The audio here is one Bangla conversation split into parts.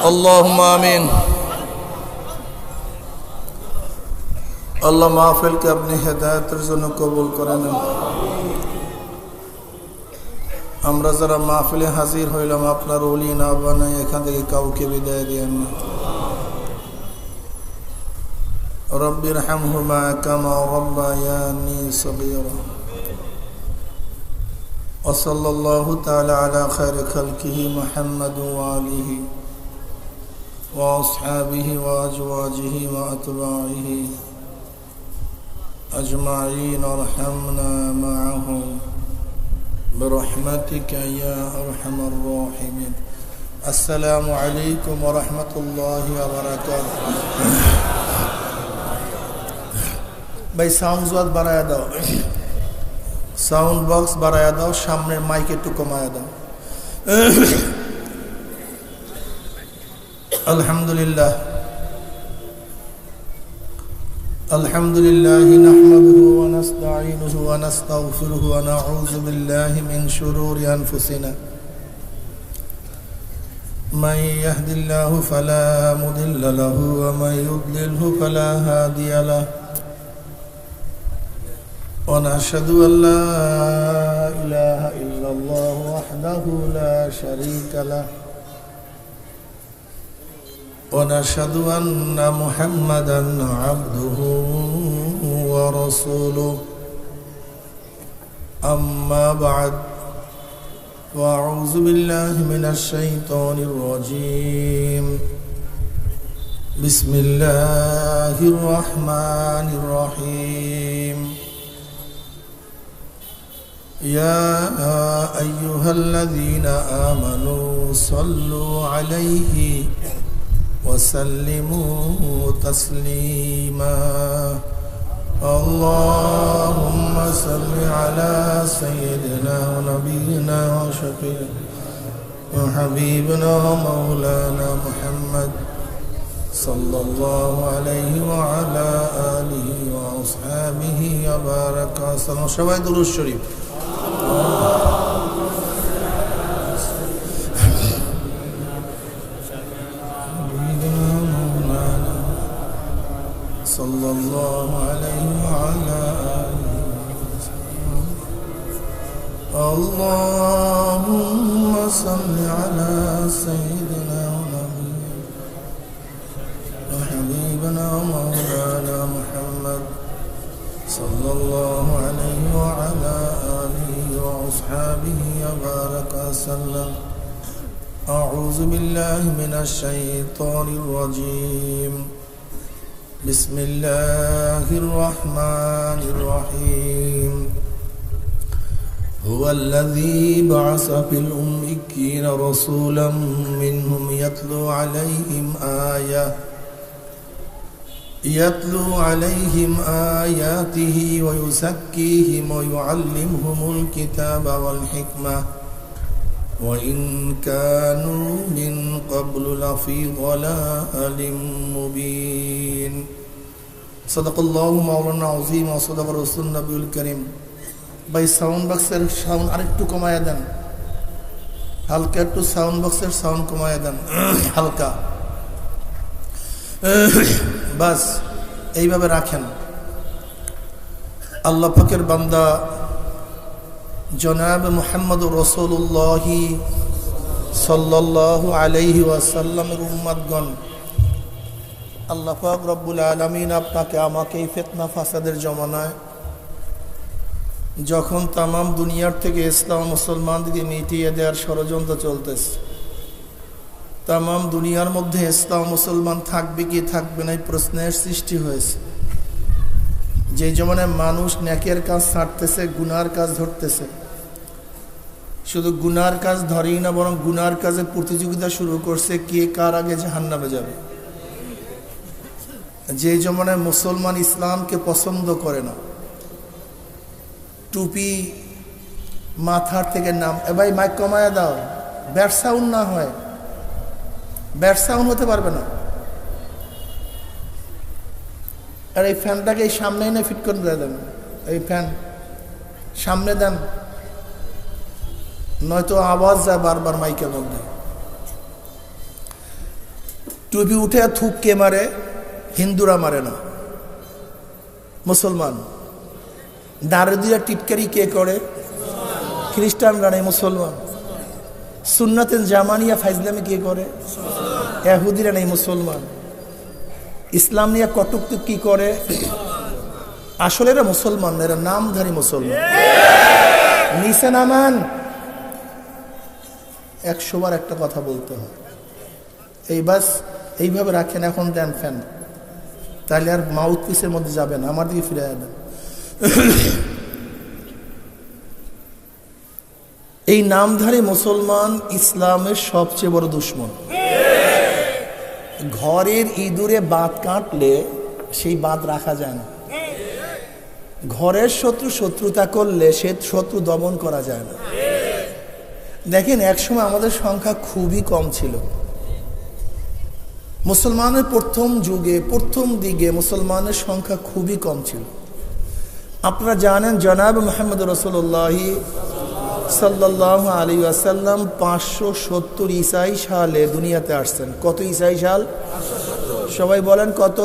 আল্লাহুম্মা আমিন। আল্লাহ মাহফিলকে আপনি হেদায়েতের জন্য কবুল করে নেন। আমরা যারা মাহফিলে হাজির হইলাম আপনার ওলি না বানাই এখান থেকে কাউকে বিদায় দিয়েন না। রব্বিরহামহুমা কামা রাব্বায়ানি সগীরা। ওয়া সাল্লাল্লাহু তাআলা আলা খায়রি খালকিহি মুহাম্মাদ ওয়া আলিহি ওয়া আসহাবিহি ওয়া আজওয়াজিহি ওয়া আতবাইহি আজমাইন ওয়ারহামনা মাআহুম برحمتك يا أرحم الراحمين। السلام عليكم ورحمة الله وبركاته। भाई साउंड बढ़ाया दो, साउंड बॉक्स बढ़ाया दो, सामने माइक একটু কমায়া দাও। अल्हम्दुलिल्लाह अल्हम्दुलिल्लाह नहमदुहु व नस्तईनुहु व नस्तगफिरुहु व नऊज़ु बिल्लाहि मिन शुरूरि अनफुसिना मन यहदिल्लाहु फला मुदिल्ल लहु व मन युद्लिलहु फला हादिय लहु व नशहदु अन ला इलाहा इल्लल्लाह वहदहु ला शरीका लहु ونشهد أن محمدا عبده ورسوله أما بعد وأعوذ بالله من الشيطان الرجيم بسم الله الرحمن الرحيم يا أيها الذين آمنوا صلوا عليه وسلموا تسليما اللهم صل على سيدنا ونبينا وشفيعنا وحبيبنا ومولانا محمد صلى الله عليه وعلى آله وأصحابه وبارك وسلم। সবাই দুরূদ শরীফ। صلى الله عليه وعلى آله وسلم اللهم صل على سيدنا ونبينا وحبيبنا ومولانا محمد صلى الله عليه وعلى آله وأصحابه وبارك وسلم أعوذ بالله من الشيطان الرجيم بسم الله الرحمن الرحيم هو الذي بعث في الأميين رسولا منهم يتلو عليهم آياته ويزكيهم ويعلمهم الكتاب والحكمة وإن كانوا من قبل لفي ضلال مبين صدق الله مولانا العظيم وصدق رسول النبي الكريم। ভাই সাউন্ড বক্সের সাউন্ড আরেকটু কমায়া দেন, হালকা একটু সাউন্ড বক্সের সাউন্ড কমায়া দেন হালকা, বাস এইভাবে রাখেন। আল্লাহ পাকের বান্দা জনাব মুহাম্মদুর রাসূলুল্লাহ সাল্লাল্লাহু আলাইহি ওয়াসাল্লামের উম্মতগণ, আল্লাহ পাক রব্বুল আলামিন আপনাকে আমাকে এই ফিতনা ফাসাদের জমানায় যখন তামাম দুনিয়ার থেকে ইসলাম মুসলমানদেরকে মিটিয়ে দেওয়ার ষড়যন্ত্র চলতেছে, তামাম দুনিয়ার মধ্যে ইসলাম মুসলমান থাকবে কি থাকবে না এই প্রশ্নের সৃষ্টি হয়েছে। যে জমানায় মানুষ নেকের কাজ ছাড়তেছে, গুনার কাজ ধরতেছে, শুধু গুনার কাজ ধরেই না বরং গুনার কাজে প্রতিযোগিতা শুরু করছে কে কার আগে জাহান্নামে যাবে। যে জমানায় মুসলমান ইসলামকে পছন্দ করে না, টুপি মাথার থেকে নাম, এ ভাই মাইক কমায়া দাও, ব্যাড সাউন্ড না হয়, ব্যাড সাউন্ড হতে পারবে না। আর এই ফ্যানটাকে এই সামনে এনে ফিট করে দেন, এই ফ্যান সামনে দেন, নয়তো আওয়াজ যায় বারবার মাইকের মধ্যে। টুপি উঠে থুক কে মারে? হিন্দুরা মারে না, মুসলমান। দাঁড়ে দুইয়া টিটকারি কে করে? খ্রিস্টানরা নেই, মুসলমান। সুন্নাতেন জামানিয়া ফাইজলামি কে করে? ইহুদিরা নেই, মুসলমান। ইসলাম নিয়ে কটুক্তি কি করে? আসলে এরা মুসলমান, এরা নামধারী মুসলমান। নিচে নামান। 100 বার একটা কথা বলতে হয়। এই বাস এইভাবে রাখেন, এখন দেন ফ্যান, তাহলে আর মাউথ পিসের মধ্যে যাবে না, আমার দিকে ফিরে যাবেন। এই নামধারী মুসলমান ইসলামের সবচেয়ে বড় দুশ্মন। ঘরের ইঁদুরে বাত কাটলে সেই বাত রাখা যায় না। ঘরের শত্রু শত্রুতা করলে সে শত্রু দমন করা যায় না। দেখেন, একসময় আমাদের সংখ্যা খুবই কম ছিল। মুসলমানের প্রথম যুগে, প্রথম দিকে মুসলমানের সংখ্যা খুবই কম ছিল। আপনারা জানেন, জনাব মুহাম্মদ রাসূলুল্লাহ সাল্লাল্লাহু আলাইহি ওয়াসাল্লাম 570 ঈসাই সালে দুনিয়াতে আসছেন। কত ঈসাই সাল? সবাই বলেন কত?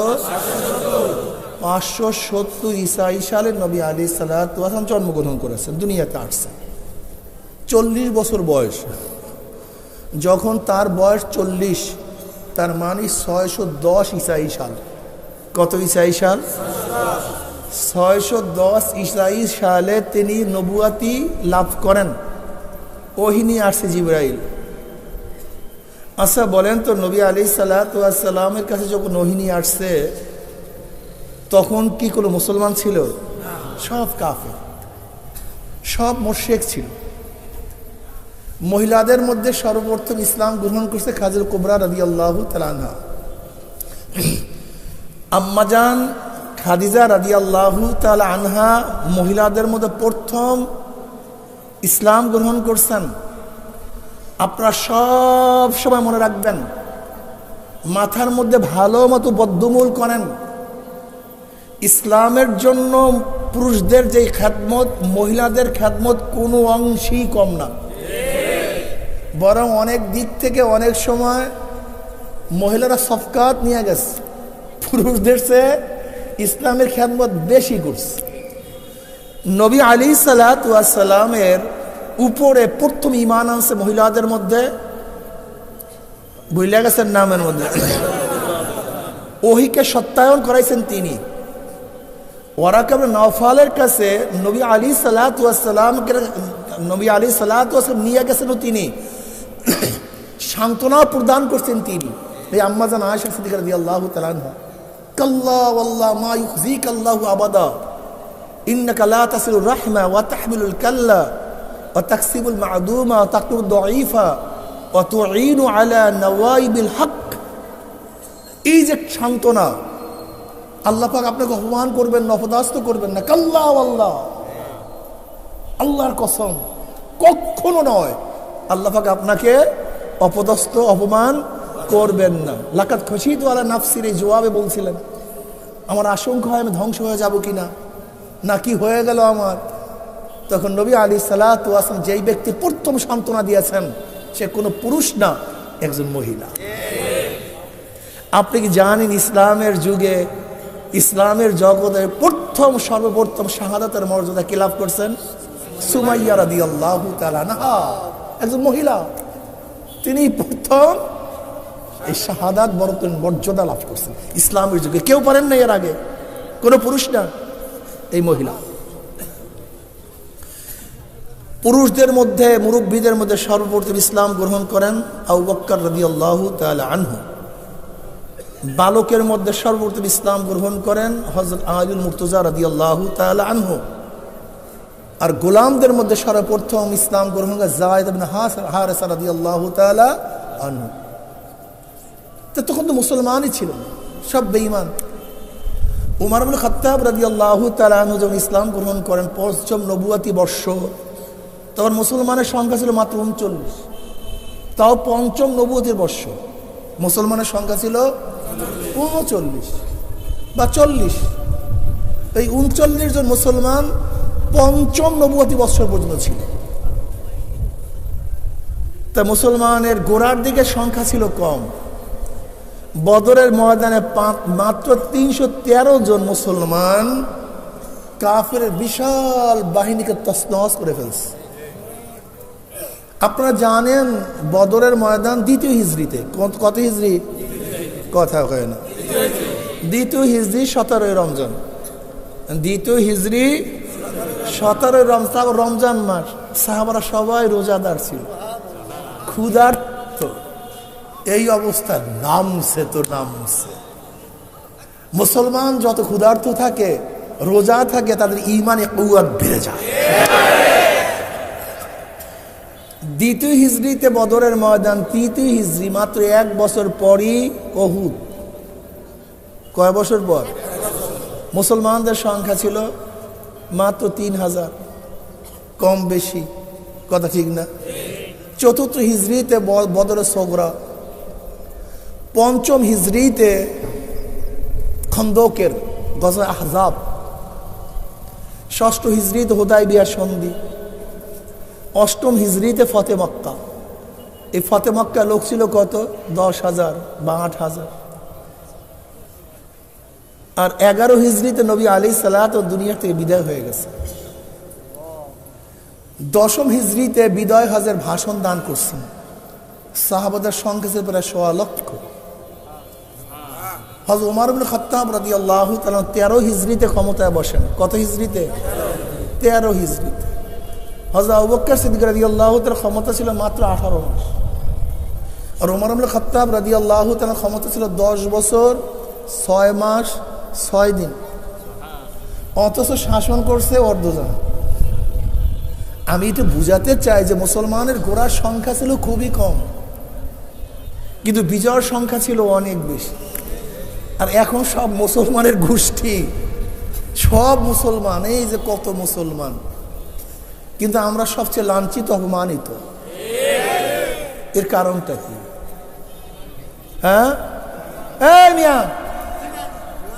570 ঈসাই সালে নবী আলাইহিস সালাতু ওয়াস সালাম জন্মগ্রহণ করেছেন, দুনিয়াতে আসছেন। 40 বছর বয়স। যখন তার বয়স 40, তার মানে 610 ঈসাই সাল। কত ঈসাই সাল? 610 ঈসাই সালে তিনি নবুয়াতি লাভ করেন। ওহী নিয়ে আসছে জিবরাইল। আচ্ছা বলেন তো, নবী আলাইহিস সালাতু ওয়াস সালামের কাছে যখন ওহী নিয়ে আসছে, তখন কি কোনো মুসলমান ছিল? সব কাফের, সব মুশরিক ছিল। মহিলাদের মধ্যে সর্বপ্রথম ইসলাম গ্রহণ করছে খাদিজা কুবরা রাদিয়াল্লাহু তাআলা আনহা। আম্মাজান খাদিজা রাদিয়াল্লাহু তাআলা আনহা মহিলাদের মধ্যে প্রথম ইসলাম গ্রহণ করছেন। আপনারা সব সময় মনে রাখবেন, মাথার মধ্যে ভালো মতো বদ্ধমূল করেন, ইসলামের জন্য পুরুষদের যে খেদমত, মহিলাদের খেদমত কোনো অংশেই কম না, বরং অনেক দিক থেকে অনেক সময় মহিলারা সফকাত নিয়ে গেছে, পুরুষদের চেয়ে ইসলামের খেদমত বেশি করছে। নবী আলাইহিস সালাতু ওয়াস সালামের উপরে প্রথম ঈমান আনছে মহিলাদের মধ্যে, ভুলে গেছেন নামের মধ্যে, ওহীকে সত্যায়ন করাইছেন তিনি। ওয়ারাকা ইবনে নওফালের কাছে নবী আলাইহিস সালাতু ওয়াস সালামকে নিয়ে গেছেন তিনি, সান্ত্বনা প্রদান করছেন তিনি। এই আম্মাজান আয়েশা সিদ্দিকা রাদিয়াল্লাহু তাআলা আনহা, কাল্লা ওয়াল্লাহি মা ইউখজিকা আল্লাহু আবাদা ইন্নাকা লা তাসিলুর রাহমা ওয়া তাহমিলুল কাল্লা ওয়া তাকসিবুল মা'দুমা ওয়া তাকতুরুদ দাঈফা ওয়া তুঈনু আলা নওয়াইবিল হক। এই যে সান্ত্বনা, আল্লাহ পাক আপনাকে অপমান করবেন না, অপদস্থ করবেন না। কাল্লা ওয়াল্লাহ, আল্লাহর কসম, কখনো নয়, আল্লাহ পাক আপনাকে অপদস্থ অপমান করবেন না। লাকাদ খাশিতু আলা নাফসির এই জবাবে বলছিলেন, আমার আশঙ্কা হয় আমি ধ্বংস হয়ে যাব কিনা, না কি হয়ে গেল আমার। তখন নবী আলাইহিস সালাতু ওয়াস সালাম যেই ব্যক্তি প্রথম সান্ত্বনা দিয়েছেন, সে কোনো পুরুষ না, একজন মহিলা। আপনি কি জানেন, ইসলামের যুগে, ইসলামের জগতে সর্বপ্রথম শাহাদাতের মর্যাদা কে লাভ করছেন? সুমাইয়া রাদিয়াল্লাহু তাআলা আনহা, একজন মহিলা। তিনি প্রথম এই শাহাদাত মর্যাদা লাভ করছেন ইসলামের যুগে। কেউ পারেন না এর আগে, কোনো পুরুষ না, এই মহিলা। পুরুষদের মধ্যে, মুরব্বীদের মধ্যে সর্বপ্রথম ইসলাম গ্রহণ করেন আবু বকর রাদিয়াল্লাহু তাআলা আনহু। বালকের মধ্যে সর্বপ্রথম ইসলাম গ্রহণ করেন হযরত আলী মুর্তজা রাদিয়াল্লাহু তাআলা আনহু। আর গোলামদের মধ্যে সর্বপ্রথম ইসলাম গ্রহণ করেন যায়েদ ইবনে হারেসা রাদিয়াল্লাহু তাআলা আনহু। তখন তো মুসলমানই ছিল, সব বেঈমান। উমর ইবনে খাত্তাব রাদিয়াল্লাহু তাআলা আনহু যখন ইসলাম গ্রহণ করেন, পঞ্চম নবুয়াতি বর্ষ, তখন মুসলমানের সংখ্যা ছিল মাত্র 39। তাও পঞ্চম নবুয়তির বর্ষ, মুসলমানের সংখ্যা ছিল 39 বা 40। এই 39 জন মুসলমান পঞ্চম নবুয়তি বৎসর পর্যন্ত ছিল। তা মুসলমানের গোড়ার দিকে সংখ্যা ছিল কম, বদরের ময়দানে মাত্র ৩১৩ জন মুসলমান কাফের বিশাল বাহিনীকে তছনছ করে ফেলছে। আপনারা জানেন বদরের ময়দান দ্বিতীয় হিজরিতে। কত হিজরি? কথা কয় না। দ্বিতীয় হিজরি 17 রমজান। দ্বিতীয় হিজরি 17 রমজান, রমজান মাস। সাহাবারা সবাই রোজাদার ছিল, ক্ষুধার্ত। এই অবস্থা নামছে তো নামছে। মুসলমান যত ক্ষুধার্ত থাকে, রোজা থাকে, তাদের ঈমানে কুওয়াত বেড়ে যায়। দ্বিতীয় হিজরিতে বদরের ময়দান, তৃতীয় হিজরি মাত্র 1 বছর পরই উহুদ। কয় বছর পর? মুসলমানদের সংখ্যা ছিল মাত্র 3000, কম বেশি, কথা ঠিক না? চতুর্থ হিজরিতে বদরের সোগরা, পঞ্চম হিজরিতে খন্দকের গজওয়ে আহজাব, ষষ্ঠ হিজরিতে হুদায়বিয়া সন্ধি, অষ্টম হিজরিতে ফতে মক্কা। এই ফতে মক্কা লোক ছিল কত? 10,000 বা 8,000। আর 11 হিজরিতে নবী আলাইহিস সালাত দুনিয়া থেকে বিদায় হয়ে গেছে। দশম হিজরিতে বিদায় হজের ভাষণ দান করছেন। সাহাবাদের সংখ্যা ছিল প্রায় 1.25 লক্ষ। হযরত ওমর ইবনে খাত্তাব রাদিয়াল্লাহু তাআলা 13 হিজরিতে ক্ষমতায় বসেন। কত হিজরিতে? 13 হিজরিতে। হযরত আবু বকর সিদ্দিক রাদিয়াল্লাহু তাআলা ক্ষমতা ছিল মাত্র 18 মাস। আর ওমর ইবনে খাত্তাব রাদিয়াল্লাহু তাআলা ক্ষমতা ছিল 10 বছর 6 মাস 6 দিন। অথচ শাসন করছে অর্ধজাহান। আমি এটা বুঝাতে চাই যে মুসলমানের ঘোড়ার সংখ্যা ছিল খুবই কম, কিন্তু বিজয়ের সংখ্যা ছিল অনেক বেশি। আর এখন সব মুসলমানের গোষ্ঠী, সব মুসলমান, এই যে কত মুসলমান, কিন্তু আমরা সবচেয়ে লাঞ্ছিত, অপমানিত। এর কারণটা কি? হ্যাঁ, এই মিয়া,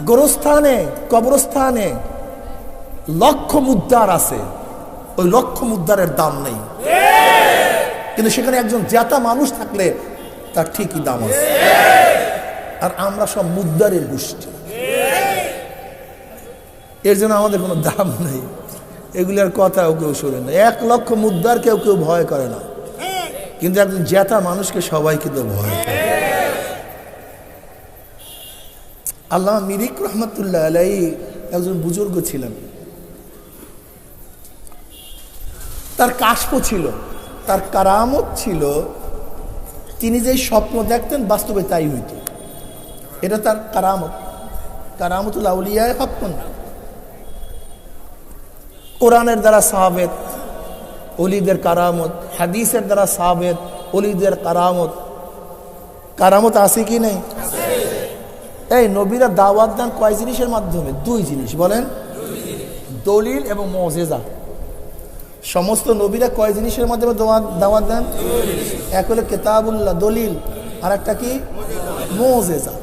গোরস্থানে, কবরস্থানে লক্ষ মুদ্রার আছে, ওই লক্ষ মুদ্রার দাম নেই, কিন্তু সেখানে একজন জেতা মানুষ থাকলে তার ঠিকই দাম আছে। আর আমরা সব মুদ্রারের গোষ্ঠী, এর জন্য আমাদের কোনো দাম নেই। এগুলোর কথাও কেউ শোনে না। 1 লক্ষ মুদ্রার কেউ ভয় করে না, কিন্তু একজন জেতা মানুষকে সবাই কিন্তু ভয় করে। আল্লামা মিরিক রহমতুল্লাহ আলাইহি একজন বুজুর্গ ছিলেন। তার কাশফ ছিল, তার কারামত ছিল। তিনি যে স্বপ্ন দেখতেন বাস্তবে তাই হইত। এটা তার কারামত, কারামতুল আউলিয়া হাক্কুন। কোরআনের দ্বারা সাহাবেত ওলিদের কারামত, হাদিসের দ্বারা সাহাবেত ওলিদের কারামত। কারামত আছে কি নেই? এই নবীরা দাওয়াত দেন কয় জিনিসের মাধ্যমে? 2 জিনিস। বলেন? দলিল এবং মুজিজা। সমস্ত নবীরা কয় জিনিসের মাধ্যমে দাওয়াত দেন? এক হলো কিতাবুল্লাহ, দলিল, আর একটা কি? মুজিজা।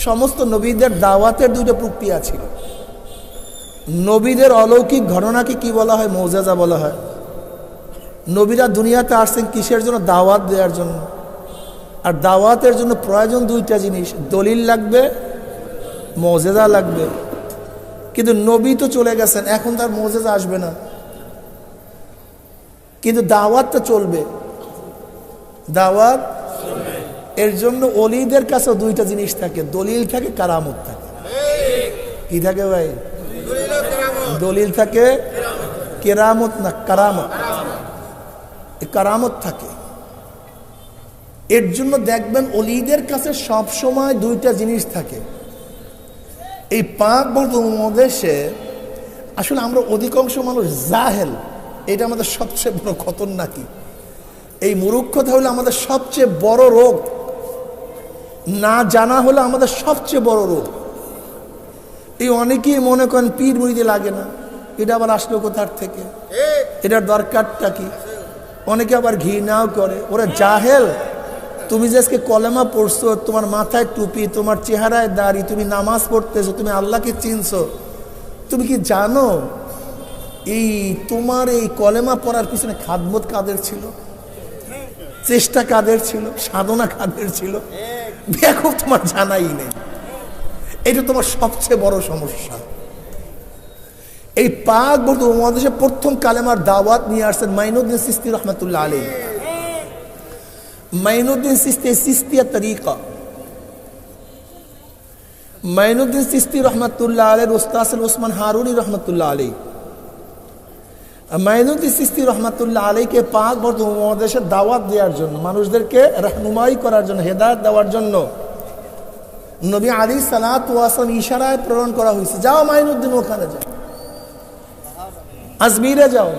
সমস্ত নবীদের দাওয়াতের 2টা প্রক্রিয়া ছিল। নবীদের অলৌকিক ঘটনাকে কি বলা হয়? মুজিজা বলা হয়। নবীরা দুনিয়াতে আসছেন কিসের জন্য? দাওয়াত দেওয়ার জন্য। আর দাওয়াতের জন্য প্রয়োজন 2টা জিনিস, দলিল লাগবে, মুজিজা লাগবে। কিন্তু নবী তো চলে গেছেন, এখন তার মুজিজা আসবে না, কিন্তু দাওয়াতটা চলবে। দাওয়াত, এর জন্য ওলিদের কাছে 2টা জিনিস থাকে, দলিল থাকে, কারামত থাকে। কি থাকে ভাই? দলিল থাকে, কেরামত না, কারামত। কারামত থাকে। এর জন্য দেখবেন ওলিদের কাছে সব সময় 2টা জিনিস থাকে। এই পাক বাংলাদেশে আসলে আমরা অধিকাংশ মানুষ জাহেল, এটা আমাদের সবচেয়ে বড় খতরনাকি। এই মূর্খতা হলো আমাদের সবচেয়ে বড় রোগ। না জানা হলো আমাদের সবচেয়ে বড় রোগ। এই অনেকেই মনে করেন পীর মুরিদি লাগে না, এটা আবার আসলো কোথার থেকে, এটার দরকারটা কি? অনেকে আবার ঘৃণাও করে, ওরা জাহেল। তুমি যে আজকে কলেমা পড়ছো, তোমার মাথায় টুপি, তোমার চেহারায় দাড়ি, তুমি নামাজ পড়তেছো, তুমি আল্লাহকে চিনছো, তুমি কি জানো এই তোমার এই কলেমা পড়ার পিছনে খাদমত কাদের ছিল, চেষ্টা কাদের ছিল, সাধনা কাদের ছিল? বেকুব তোমার জানাই নেই। এটা তোমার সবচেয়ে বড় সমস্যা। এই পাক বর্তমান উপমহাদেশে প্রথম কালেমার দাওয়াত নিয়ে আসছেন মাইনুদ্দিন চিশতি রহমতুল্লাহ আলাইহি। মাইনুদ্দিন চিশতি চিশতিয়া তরিকা, মাইনুদ্দিন চিশতি রহমতুল্লাহ আলাইহির উস্তাদ ছিলেন ওসমান হারুনি রহমতুল্লাহ আলাইহি। মাইনুদ্দিন চিশতি রহমতুল্লাহ আলাইহিকে পাক বর্তমান উপমহাদেশে দাওয়াত দেওয়ার জন্য, মানুষদেরকে রাহনুমাই করার জন্য, হেদায়েত দেওয়ার জন্য নবী আলাইহিস সালাতু ওয়াস সালাম ইশারায় প্রেরণ করা হয়েছে, যাও মাইনুদ্দিন ওখানে যাও, আজমিরে যাও।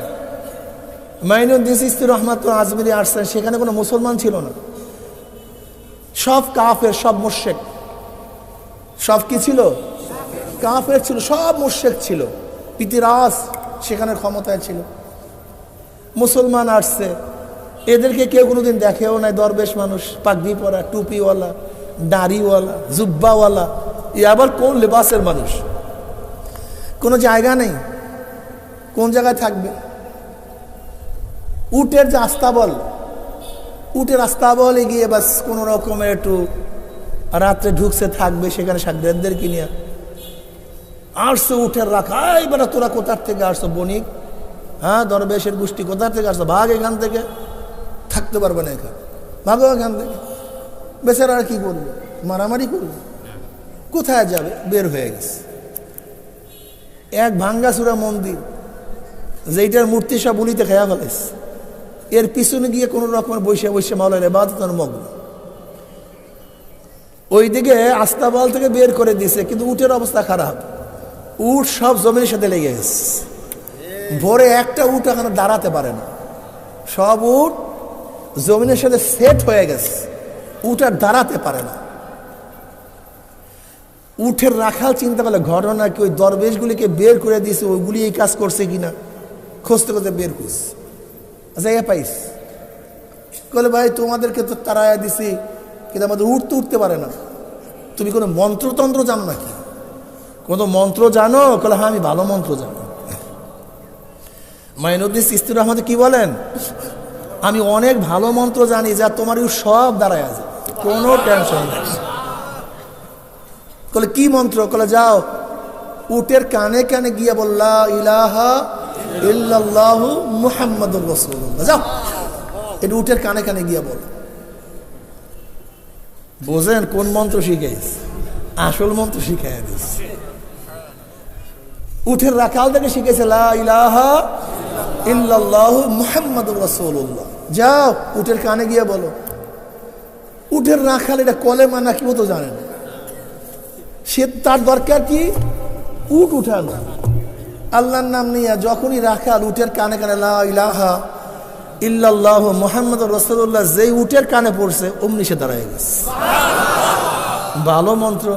মাইনুদ্দিন চিশতি রহমাতুল্লাহ আজমিরে আসছেন, সেখানে কোনো মুসলমান ছিল না, সব কাফের, সব মুশরিক। সব কি ছিল? কাফের ছিল, সব মুশরিক ছিল। পিতিরাস সেখানে ক্ষমতায় ছিল। মুসলমান আসছে, এদেরকে কেউ কোনোদিন দেখেও নাই। দরবেশ মানুষ, পাগড়ি পরা, টুপিওয়ালা, দাড়িওয়ালা, জুব্বাওয়ালা, এ আবার কোন লেবাসের মানুষ, কোনো জায়গা নেই, কোন জায়গায় থাকবে? উটের যে আস্তাবল, উটের আস্তাবলে গিয়ে বাস কোনো রকমের একটু রাত্রে ঢুকছে, থাকবে সেখানে সাগরেদদেরকে নিয়ে আসছে। উঠের রাখা, এবার তোরা কোথার থেকে আসছো বণিক? হ্যাঁ, দরবেশের গোষ্ঠী, কোথার থেকে আসছো? ভাগ এখান থেকে, থাকতে পারবে না এখানে, ভাগো এখান থেকে। বেচারা আর কি করবে? মারামারি করবে? কোথায় যাবে? বের হয়ে গেছে। এক ভাঙ্গাচুরা মন্দির, যেইটার মূর্তি সব বলিতে খেয়া ফেলেছে, এর পিছনে গিয়ে কোনো রকমের বসে বসে মাওলার ইবাদতের মগ্ন। ওইদিকে আস্তাবল থেকে বের করে দিছে, কিন্তু উটের অবস্থা খারাপ। উট সব জমিনের সাথে লেগে গেছে। ভোরে একটা উট এখানে দাঁড়াতে পারে না, সব উট জমিনের সাথে সেট হয়ে গেছে, উট আর দাঁড়াতে পারে না। উঠের রাখাল চিন্তা করলে ঘটনা কি ওই দরবেশগুলিকে বের করে দিয়েছে, ওইগুলি এই কাজ করছে কিনা খুঁজতে খুঁজতে বের করছে। আচ্ছা, এ পাইস বলে, ভাই তোমাদেরকে তো তারায়া দিছি, কিন্তু আমাদের উঠতে উঠতে পারে না। তুমি কোনো মন্ত্রতন্ত্র জানো নাকি? কোনো মন্ত্র জানো? বলে, হ্যাঁ আমি ভালো মন্ত্র জানো। মাইনুদ্দিন চিশতি রহমত কি বলেন, আমি অনেক ভালো মন্ত্র জানি, যা তোমার সব দাঁড়ায় আছে, কোনো টেনশন নেই। বলে, কি মন্ত্র? বলে, যাও উটের কানে কানে গিয়া বললা ইলাহা ইল্লাল্লাহু মুহাম্মাদুর রাসূলুল্লাহ, যাও এটা উটের কানে কানে গিয়া বল। বোঝেন কোন মন্ত্র শিখাইছে? আসল মন্ত্র শিখাই দিচ্ছে। উটের রাখাল থেকে শিখেছে লা ইলাহা ইল্লাল্লাহু মুহাম্মাদুর রাসূলুল্লাহ, যাও উটের কানে গিয়া বলো। উটের রাখাল এটা কলেমা নাকি ও তো জানে না। সে তার দরকার কি? উট উঠানো, আল্লাহর নাম নিয়ে। যখনই রাখাল উটের কানে কানে লা ইলাহা ইল্লাল্লাহু মুহাম্মাদুর রাসূলুল্লাহ যেই উটের কানে পড়ছে, অমনি সে দাঁড়ায় গেছে। ভালো মন্ত্র।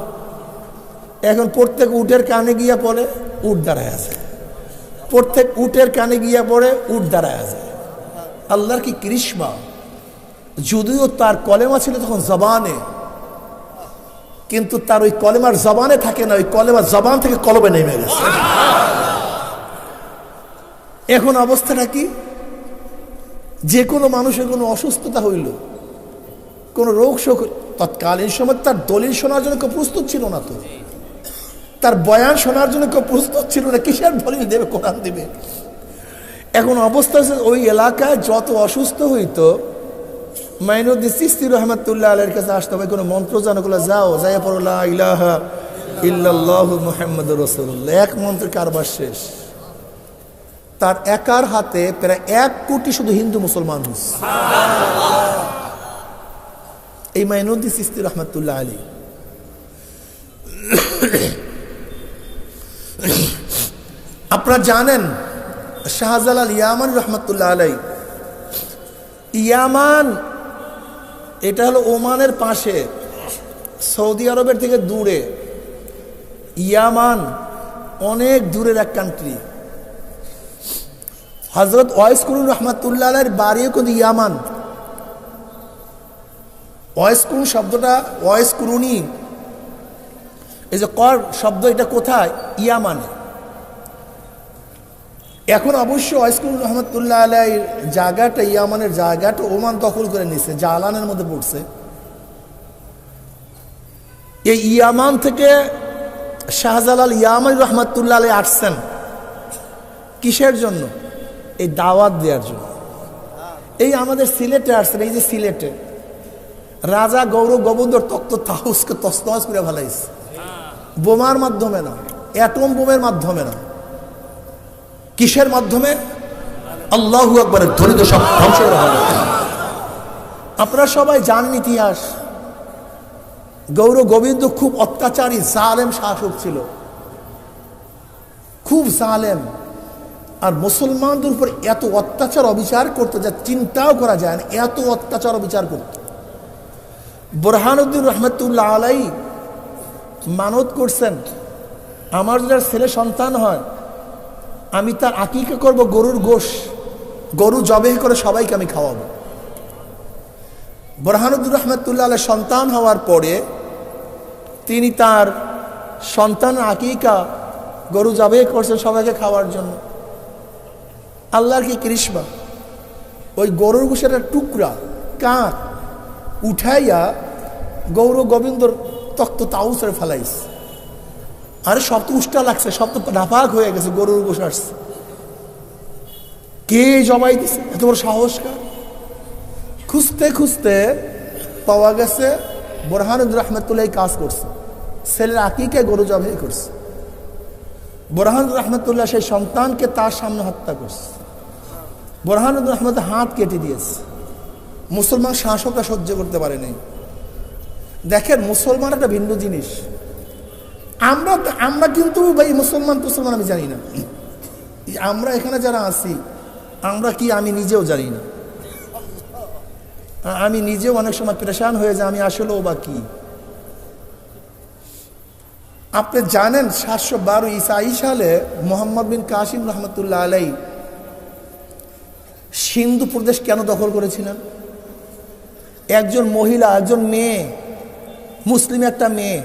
এখন প্রত্যেক উটের কানে গিয়া পড়ে, উট দাঁড়ায় আছে। প্রত্যেক উটের কানে গিয়া পড়ে, উট দাঁড়ায় আছে। আল্লাহর কি কৃষ্মা! যদিও তার কলেমা ছিল তখন জবানে, কিন্তু তার ওই কলেমার জবানে থাকে না, ওই কলেমার জবান থেকে কলবে নেমে গেছে। এখন অবস্থাটা কি? যে কোনো মানুষের কোনো অসুস্থতা হইল, কোনো রোগ শোক, তৎকালীন সময় তার দলিল শোনার জন্য কেউ প্রস্তুত ছিল না, তো তার বয়ান শোনার জন্য কেউ প্রস্তুত ছিল না। কিসের দলিল দেবে? কোরআন দেবে। এখন অবস্থা হচ্ছে, ওই এলাকায় যত অসুস্থ হইতো, মাইনুদ্দিন চিশতি রহমতুল্লাহ আলাইহির কাছে আসতে হবে। কোনো মন্ত্র জানো? বলে, যাও যাইয়া পড়ো লা ইলাহা ইল্লাল্লাহু মুহাম্মাদুর রাসূলুল্লাহ। এক মন্ত্রের কারবার শেষ। তার একার হাতে প্রায় 1 কোটি শুধু হিন্দু মুসলমান হয়েছে। এই মাইনুদ্দিন চিশতি রহমতুল্লাহ আলাইহি। আপনারা জানেন শাহজালাল ইয়ামান রহমতুল্লাহ আলাইহি, ইয়ামান এটা হলো ওমানের পাশে, সৌদি আরবের থেকে দূরে। ইয়ামান অনেক দূরের এক কান্ট্রি। হযরত ওয়াইস কুরুন রহমতুল্লাহ আলাইহির বাড়িও কিন্তু ইয়ামান। ওয়াইস কুরুন শব্দটা, ওয়াইস কুরুনি, এই যে কর শব্দ, এটা কোথায়? ইয়ামানে। এখন অবশ্য ওয়াইস কুরুন রহমতুল্লাহ আলাইহির জায়গাটা, ইয়ামানের জায়গাটা ওমান দখল করে নিছে, জালানের মধ্যে পড়ছে। এই ইয়ামান থেকে শাহজালাল ইয়ামানি রহমাতুল্লাহ আলাইহি আসছেন কিসের জন্য? এই দাওয়াত দেওয়ার জন্য। এই আমাদের সিলেটে আসছেন, এই যে সিলেটে রাজা গৌর গোবিন্দর তক্ত তাহুসকে তসনস করে ফেলাইছে, বোমার মাধ্যমে না, অ্যাটম বোমের মাধ্যমে না, কিসের মাধ্যমে? আল্লাহু আকবারের ধ্বনিত সব ধ্বংস করা হবে। আপনারা সবাই জানেন ইতিহাস, গৌর গোবিন্দ খুব অত্যাচারী জালেম শাসক ছিল, খুব জালেম। আর মুসলমানদের উপর এত অত্যাচার অবিচার করতো যা চিন্তাও করা যায় না, এত অত্যাচার অবিচার করত। বুরহানুদ্দিন রহমতুল্লাহ আলাইহি মানত করছেন, আমার যদি ছেলে সন্তান হয় আমি তার আকিকা করব গরুর গোশ, গরু জবেহ করে সবাইকে আমি খাওয়াবো। বুরহানুদ্দিন রহমতুল্লাহ আলাইহি সন্তান হওয়ার পরে তিনি তার সন্তানের আকিকা গরু জবেহ করছেন সবাইকে খাওয়ার জন্য। আল্লাহর কি কৃষ্মা, ওই গরুর গোশের টুকরা কাঠ উঠাইয়া গৌর গোবিন্দর তক্ত তাউসের ফেলাইস। আরে সব তো উষ্টা লাগছে, সব তো নাপাক হয়ে গেছে, গরুর গোশ আসছে, কে জবাই দিছে? এত বড় সাহস কার? খুঁজতে খুঁজতে পাওয়া গেছে বুরহানুদ্দিন রহমতুল্লাহ কাজ করছে, ছেলের আকিকে গরু জবাই করছে। বুরহানুদ্দিন রহমতুল্লাহ সেই সন্তানকে তার সামনে হত্যা করছে। বুরহানুদ্দিন রহমত হাত কেটে দিয়েছে, মুসলমান শাসকরা সহ্য করতে পারে নাই। দেখেন মুসলমান একটা ভিন্ন জিনিস, আমরা কিন্তু ভাই মুসলমান আমি জানি না, আমরা এখানে যারা আছি আমরা কি আমি নিজেও জানি না, আমি নিজেও অনেক সময় পেরেশান হয়ে যায় আমি আসলেও বা কি। আপনি জানেন 712 ঈসাই সালে মোহাম্মদ বিন কাসিম রহমতুল্লাহ আলাইহি সিন্ধু প্রদেশ কেন দখল করেছিলেন? একজন মহিলা, একজন মেয়ে, মুসলিম একটা মেয়ে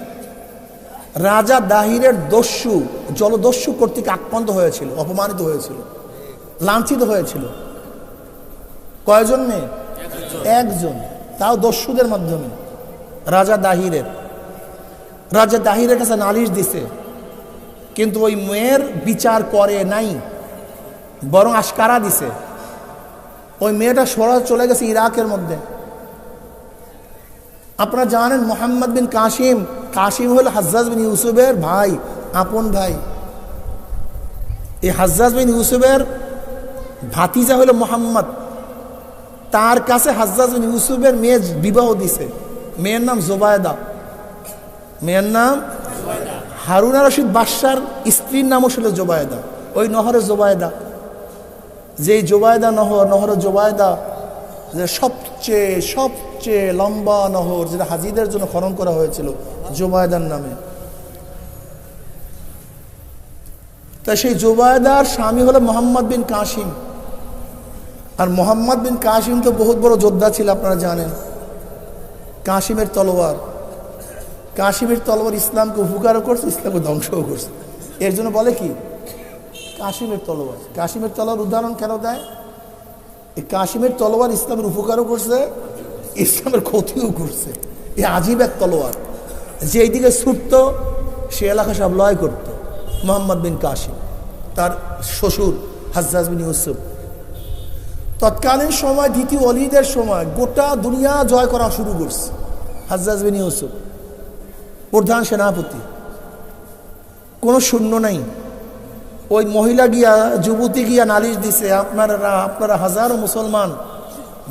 রাজা দাহিরের দস্যু জলদস্যু কর্তৃক আক্রান্ত হয়েছিল, অপমানিত হয়েছিল, লাঞ্ছিত হয়েছিল। কয়জন মেয়ে? একজন, তাও দস্যুদের মাধ্যমে। রাজা দাহিরের কাছে নালিশ দিছে, কিন্তু ওই মেয়ের বিচার করে নাই, বরং আশকারা দিছে। ওই মেয়েটা সরা চলে গেছে ইরাকের মধ্যে। আপনারা জানেন মোহাম্মদ বিন কাসিম হল হাজ্জাজ বিন ইউসুফের ভাই, আপন ভাই। এই হাজ্জাজ বিন ইউসুফের ভাতিজা হলো মোহাম্মদ, তার কাছে হাজ্জাজ বিন ইউসুফের মেয়ে বিবাহ দিছে। মেয়ের নাম জোবায়দা, মেয়ের নাম হারুন আর রশিদ বাদশার স্ত্রীর নামও ছিল জোবায়দা। ওই নহরে জোবায়দা, যেই জোবায়দা নহরে জোবায়দা যে সবচেয়ে লম্বা নহর, যেটা হাজিদের জন্য খনন করা হয়েছিল জোবায়দার নামে। তাই সেই জোবায়দার স্বামী হলো মোহাম্মদ বিন কাসিম। আর মোহাম্মদ বিন কাসিম তো বহুত বড় যোদ্ধা ছিল, আপনারা জানেন। কাসিমের তলোয়ার ইসলামকে উপকারও করছে, ইসলামকে ধ্বংসও করছে। এর জন্য বলে কি কাসিমের তলোয়ার উদাহরণ কেন দেয়? এই কাসিমের তলোয়ার ইসলামের উপকারও করছে, ইসলামের ক্ষতিও করছে। এই আজীব এক তলোয়ার, যে এইদিকে ছুটত সে এলাকা সব লয় করত। মোহাম্মদ বিন কাসিম, তার শ্বশুর হাজ্জাজ বিন ইউসুফ, তৎকালীন সময় দ্বিতীয় অলিদের সময় গোটা দুনিয়া জয় করা শুরু করছে। হাজ্জাজ বিন ইউসুফ প্রধান সেনাপতি, কোনো শূন্য নাই। ওই মহিলা যুবতী গিয়া নালিশ দিছে, আপনারা হাজারো মুসলমান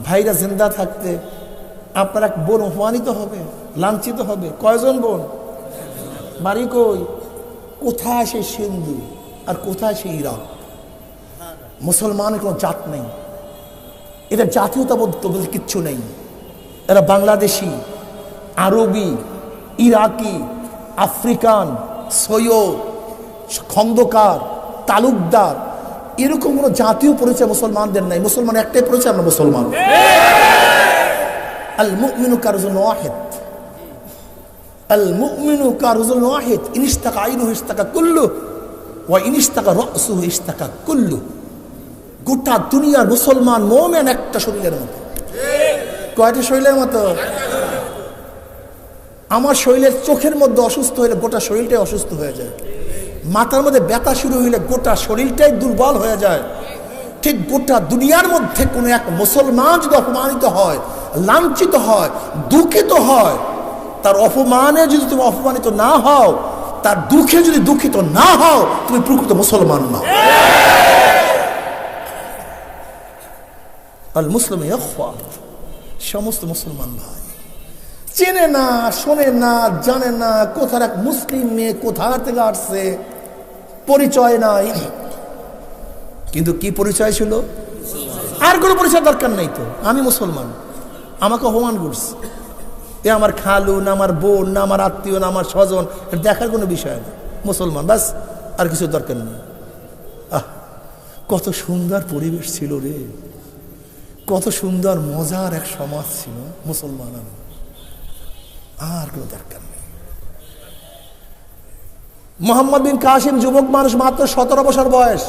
ভাইরা জিন্দা থাকতে আপনারা বোন অপমানিত হবে, লাঞ্ছিত হবে। কয়জন বোন? বাড়ি কই? কোথায় সেই সিন্ধু আর কোথায় সেই ইরাক? মুসলমানের কোনো জাত নেই, এটা জাতীয়তাবোধ বলতে কিচ্ছু নেই। এরা বাংলাদেশি, আরবি, ইরাকি, আফ্রিকান, সৈয়দ, খন্দকার, তালুকদার, এরকম কোনো জাতীয় পরিচয় মুসলমানদের নাই। মুসলমান একটাই পরিচয়, আমরা মুসলমান। আল মুমিনু কারজুন ওয়াহিদ, আল মুমিনু কারজুন ওয়াহিদ, ইনিস্তাকা আইনুহু ইস্তাকা কুল্লু ওয়া ইনিস্তাকা রাসুহু ইস্তাকা কুল্লু। গোটা দুনিয়ার মুসলমান মুমিন একটা শরীরের মতো। কয়টা শরীরের মতো? আমার শরীরের চোখের মধ্যে অসুস্থ হইলে গোটা শরীরটাই অসুস্থ হয়ে যায়, মাথার মধ্যে ব্যথা শুরু হইলে গোটা শরীরটাই দুর্বল হয়ে যায়। ঠিক গোটা দুনিয়ার মধ্যে কোনো এক মুসলমান যদি অপমানিত হয়, লাঞ্ছিত হয়, দুঃখিত হয়, তার অপমানে যদি তুমি অপমানিত না হও, তার দুঃখে যদি দুঃখিত না হও, তুমি প্রকৃত মুসলমান না। আল মুসলিম ইখওয়া, সমস্ত মুসলমান ভাই। চেনে না, শোনে না, জানে না কোথার এক মুসলিম মেয়ে কোথা থেকে আসছে, পরিচয় নাই। কিন্তু কি পরিচয় ছিল? আর কোনো পরিচয় দরকার নাই তো, আমি মুসলমান। আমাকে অপমান করছে, এ আমার খালু না, আমার বোন না, আমার আত্মীয় না, আমার স্বজন, এটা দেখার কোনো বিষয় না, মুসলমান বাস, আর কিছু দরকার নেই। কত সুন্দর পরিবেশ ছিল রে, কত সুন্দর মজার এক সমাজ ছিল মুসলমান। আর কোনো দরকার নেই। মোহাম্মদ বিন কাসিম যুবক মানুষ, মাত্র 17 বছর বয়স।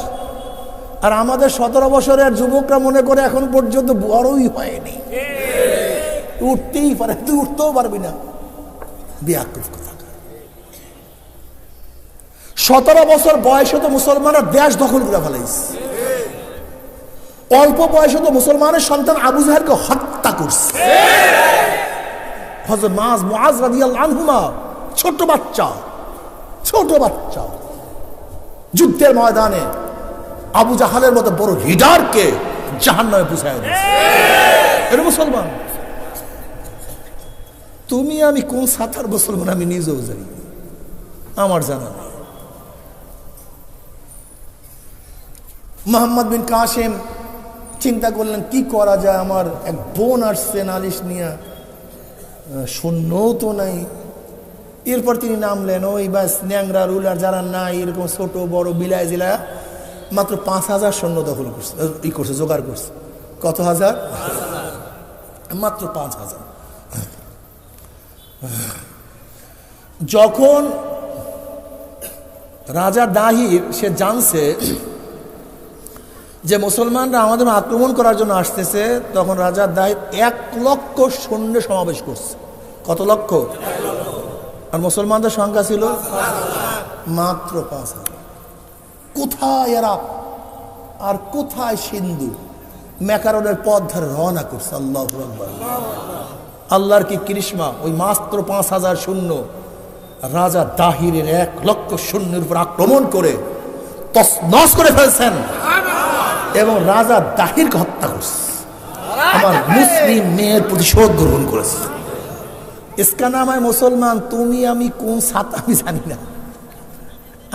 আর আমাদের 17 বছরের যুবকরা মনে করে এখন পর্যন্ত বড়ই হয়নি, উঠতেই পারে, তুই উঠতেও পারবি না। বেয়াকুফ কথা। 17 বছর বয়সে তো মুসলমানরা দেশ দখল করে ফেলাইছে। অল্প বয়সে তো মুসলমানের সন্তান আবু জাহেলকে হত্যা করছে। হযরত মুআজ রাদিয়াল্লাহু আনহুমা, ছোট বাচ্চা যুদ্ধের ময়দানে আবু জাহালের মতো বড় লিডারকে জাহান্নামে পৌঁছায় দিয়েছে। এটা মুসলমান। তুমি আমি কোন সাতার মুসলমান আমি নিজেও জানি, আমার জানা নেই। মোহাম্মদ বিন কাসিম চিন্তা করলেন কি করা যায়, আমার এক বোন আসছে নালিশ নিয়ে, সৈন্যও তো নাই। এরপর তিনি নামলেন, ওই বাস ন্যাংরা রুলার যারা নাই, এরকম ছোট বড় বিলায় জিলায় মাত্র 5,000 সৈন্য দখল করছে, করছে, জোগাড় করছে। কত হাজার? মাত্র 5,000। যখন রাজা দাহির সে জানছে যে মুসলমানরা আমাদের আক্রমণ করার জন্য আসতেছে, তখন রাজা দাহির 1 লক্ষ সৈন্য সমাবেশ করছে। কত লক্ষ? আর মুসলমানদের সংখ্যা ছিল মাত্র 5,000। কোথায় এরা আর কোথায় সিন্ধু? ম্যাকারনের পথ ধরে রওনা করছে। আল্লাহু আকবার। আল্লাহর কি কৃষ্মা! ওই মাত্র 5,000 সৈন্য রাজা দাহিরের 1 লক্ষ সৈন্যের উপর আক্রমণ করে তছনছ করে ফেলছেন এবং রাজা দাহিরকে হত্যা করছে। আমার মুসলিম মেয়ের প্রতিশোধ গ্রহণ করেছে। ইসকা নামায় মুসলমান। তুমি আমি কোন সাত আমি জানি না,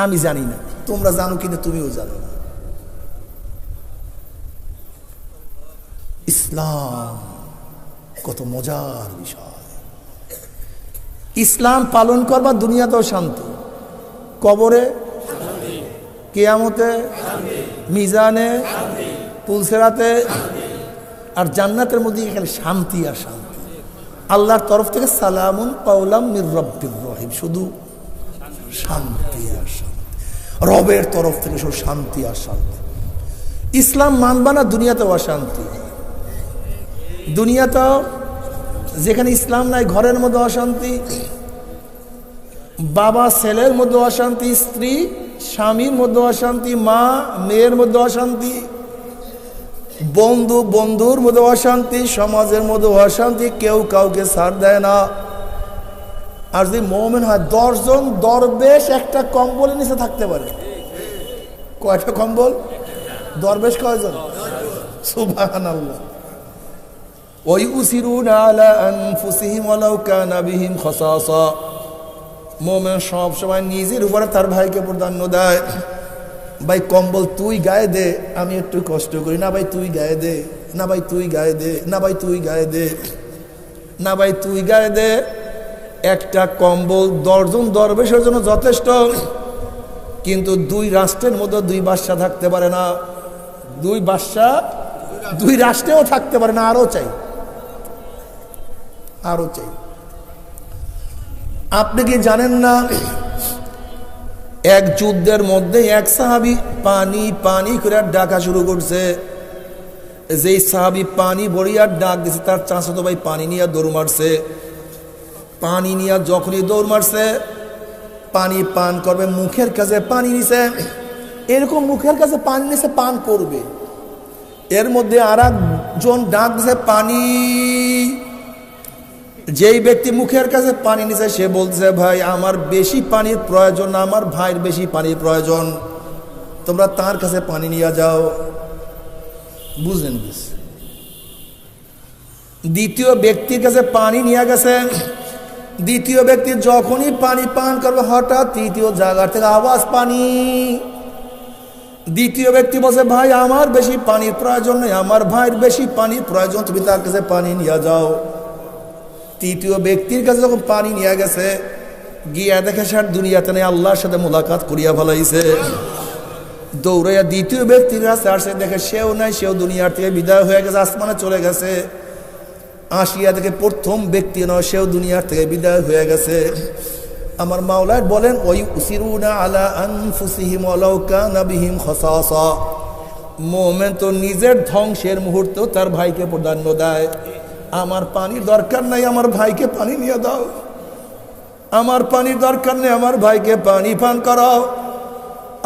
আমি জানি না, তোমরা জানো কিনা তুমিও জানো না। ইসলাম কত মজার বিষয়। ইসলাম পালন করবা দুনিয়াতেও শান্তি, কবরে, কিয়ামতে, মিজানে, পুলসেরাতে, আর জান্নাতের মধ্যে এখানে শান্তি আর শান্তি। আল্লাহর তরফ থেকে সালামুন কাওলাম মির রব্বির রহিম, শুধু শান্তি আর শান্তি। রবের তরফ থেকে শুধু শান্তি আর শান্তি। ইসলাম মানবা না, দুনিয়াতেও অশান্তি। দুনিয়াতেও যেখানে ইসলাম নাই, ঘরের মধ্যে অশান্তি, বাবা ছেলের মধ্যে অশান্তি, স্ত্রী স্বামীর মধ্যে অশান্তি, মা মেয়ের মধ্যে অশান্তি, বন্ধু বন্ধুর মধ্যে অশান্তি, সমাজের মধ্যে অশান্তি, কেউ কাউকে ছাড় দেয় না। আর যদি মুমিন হয়, 10 জন দরবেশ একটা কম্বলের নিচে থাকতে পারে। কয়টা কম্বল? দরবেশ কয়জন? সুবহানাল্লাহ। ওয়ায়ুসিরুনা আলা আনফুসিহিম ওয়ালাউ কানা বিহিম খাসাসা। মুমিন সব সময় নিজের উপরে তার ভাইকে প্রাধান্য দেয়। ভাই কম্বল তুই গায়ে দে, আমি একটু কষ্ট করি না, ভাই তুই গায়ে দে, না ভাই তুই গায়ে দে, না ভাই তুই গায়ে দে, না ভাই তুই গায়ে দে। একটা কম্বল 10 জন দরবেশের জন্য যথেষ্ট, কিন্তু 2 রাষ্ট্রের মধ্যে 2 বাদশা থাকতে পারে না। 2 বাদশা 2 রাষ্ট্রেও থাকতে পারে না, আরো চাই, আরো চাই। আপনি কি জানেন না, এক যুদ্ধের মধ্যে এক সাহাবী পানি পানি করে ডাকা শুরু করছে। যেই সাহাবী পানি বড়িয়ার ডাক দিছে, তার চাচাতো ভাই পানি নিয়ে দৌড় মারছে। পানি নিয়ে যখনই দৌড় মারছে, পানি পান করবে, মুখের কাছে পানি নিছে, এরকম মুখের কাছে পানি নিছে, পান করবে, এর মধ্যে আর একজন ডাক দিছে পানি। যেই ব্যক্তি মুখের কাছে পানি নিছে সে বলছে, ভাই আমার বেশি পানির প্রয়োজন, আমার ভাইয়ের বেশি পানির প্রয়োজন, তোমরা তার কাছে পানি নিয়ে যাও। বুঝলেন? দ্বিতীয় ব্যক্তির কাছে পানি নিয়ে গেছে। দ্বিতীয় ব্যক্তি যখনই পানি পান করবে, হঠাৎ তৃতীয় জায়গা থেকে আওয়াজ পানি। দ্বিতীয় ব্যক্তি বলছে, ভাই আমার বেশি পানির প্রয়োজন নেই, আমার ভাইয়ের বেশি পানির প্রয়োজন, তুমি তার কাছে পানি নিয়ে যাও। তৃতীয় ব্যক্তির কাছে যখন পানি নিয়ে গেছে, গিয়া দেখে সে দুনিয়াতে নেই, আল্লাহর সাথে মোলাকাত করিয়া ফেলাইছে। দৌড়াইয়া দ্বিতীয় ব্যক্তির কাছে আসে, দেখে সেও নাই, সেও দুনিয়ার থেকে বিদায় হয়ে গেছে, আসমানে চলে গেছে। আসিয়া দেখে প্রথম ব্যক্তি নয়, সেও দুনিয়ার থেকে বিদায় হয়ে গেছে। আমার মাওলানা বলেন, ওই উসিরুনা আলা আনফুসিহিম ওয়ালাউ কানা বিহিম খাসাসা। মুমিন তো নিজের ধ্বংসের মুহূর্তেও তার ভাইকে প্রাধান্য দেয়। আমার পানির দরকার নাই, আমার ভাইকে পানি নিয়ে দাও। আমার পানির দরকার নেই, আমার ভাইকে পানি পান করাও।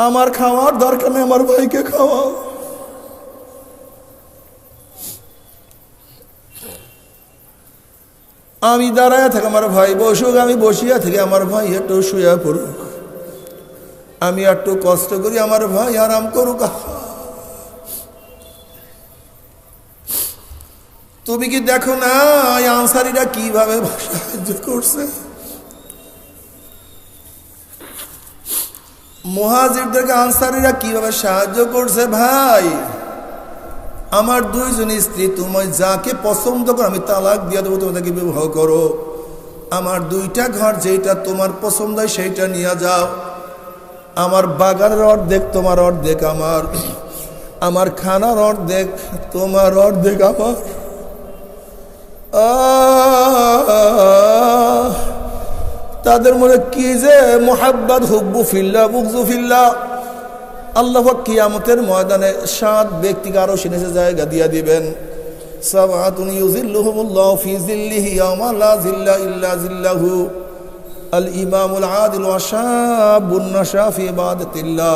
আমার খাওয়ার দরকার নেই, আমার ভাইকে খাওয়াও। আমি দাঁড়ায় থাকি, আমার ভাই বসুক, আমি বসিয়া থেকে আমার ভাই একটু শুয়ে পড়ুক, আমি একটু কষ্ট করি, আমার ভাই আরাম করুক। তুমি কি দেখো না আনসারীরা কিভাবে সাহায্য করছে? মুহাজিরদেরকে আনসারীরা কিভাবে সাহায্য করছে? ভাই আমার দুইজন স্ত্রী, তুমি যাকে পছন্দ করো আমি তালাক দিয়ে দেবো, তুমি তাকে বিবাহ করো। আমার দুইটা ঘর, যেটা তোমার পছন্দ হয় সেইটা নিয়ে যাও। আমার বাগানের অর্ধেক তোমার, অর্ধেক আমার। আমার খানার অর্ধেক তোমার, অর্ধেক আমার। তাদের মধ্যে কি যে মোহাব্বত, হুব্বু ফিল্লাহ, বুগজু ফিল্লাহ। আল্লাহ কিয়ামতের ময়দানে 7 ব্যক্তিকে আরো নিচে জায়গা দিয়ে দিবেন। সাবআতুন ইউযিল্লুহুমুল্লাহু ফি যিল্লিহি ইয়াওমা লা যিল্লা ইল্লা যিল্লাহু, আল ইমামুল আদিল ওয়া শাবুন নাশা ফি ইবাদাতিল্লাহ,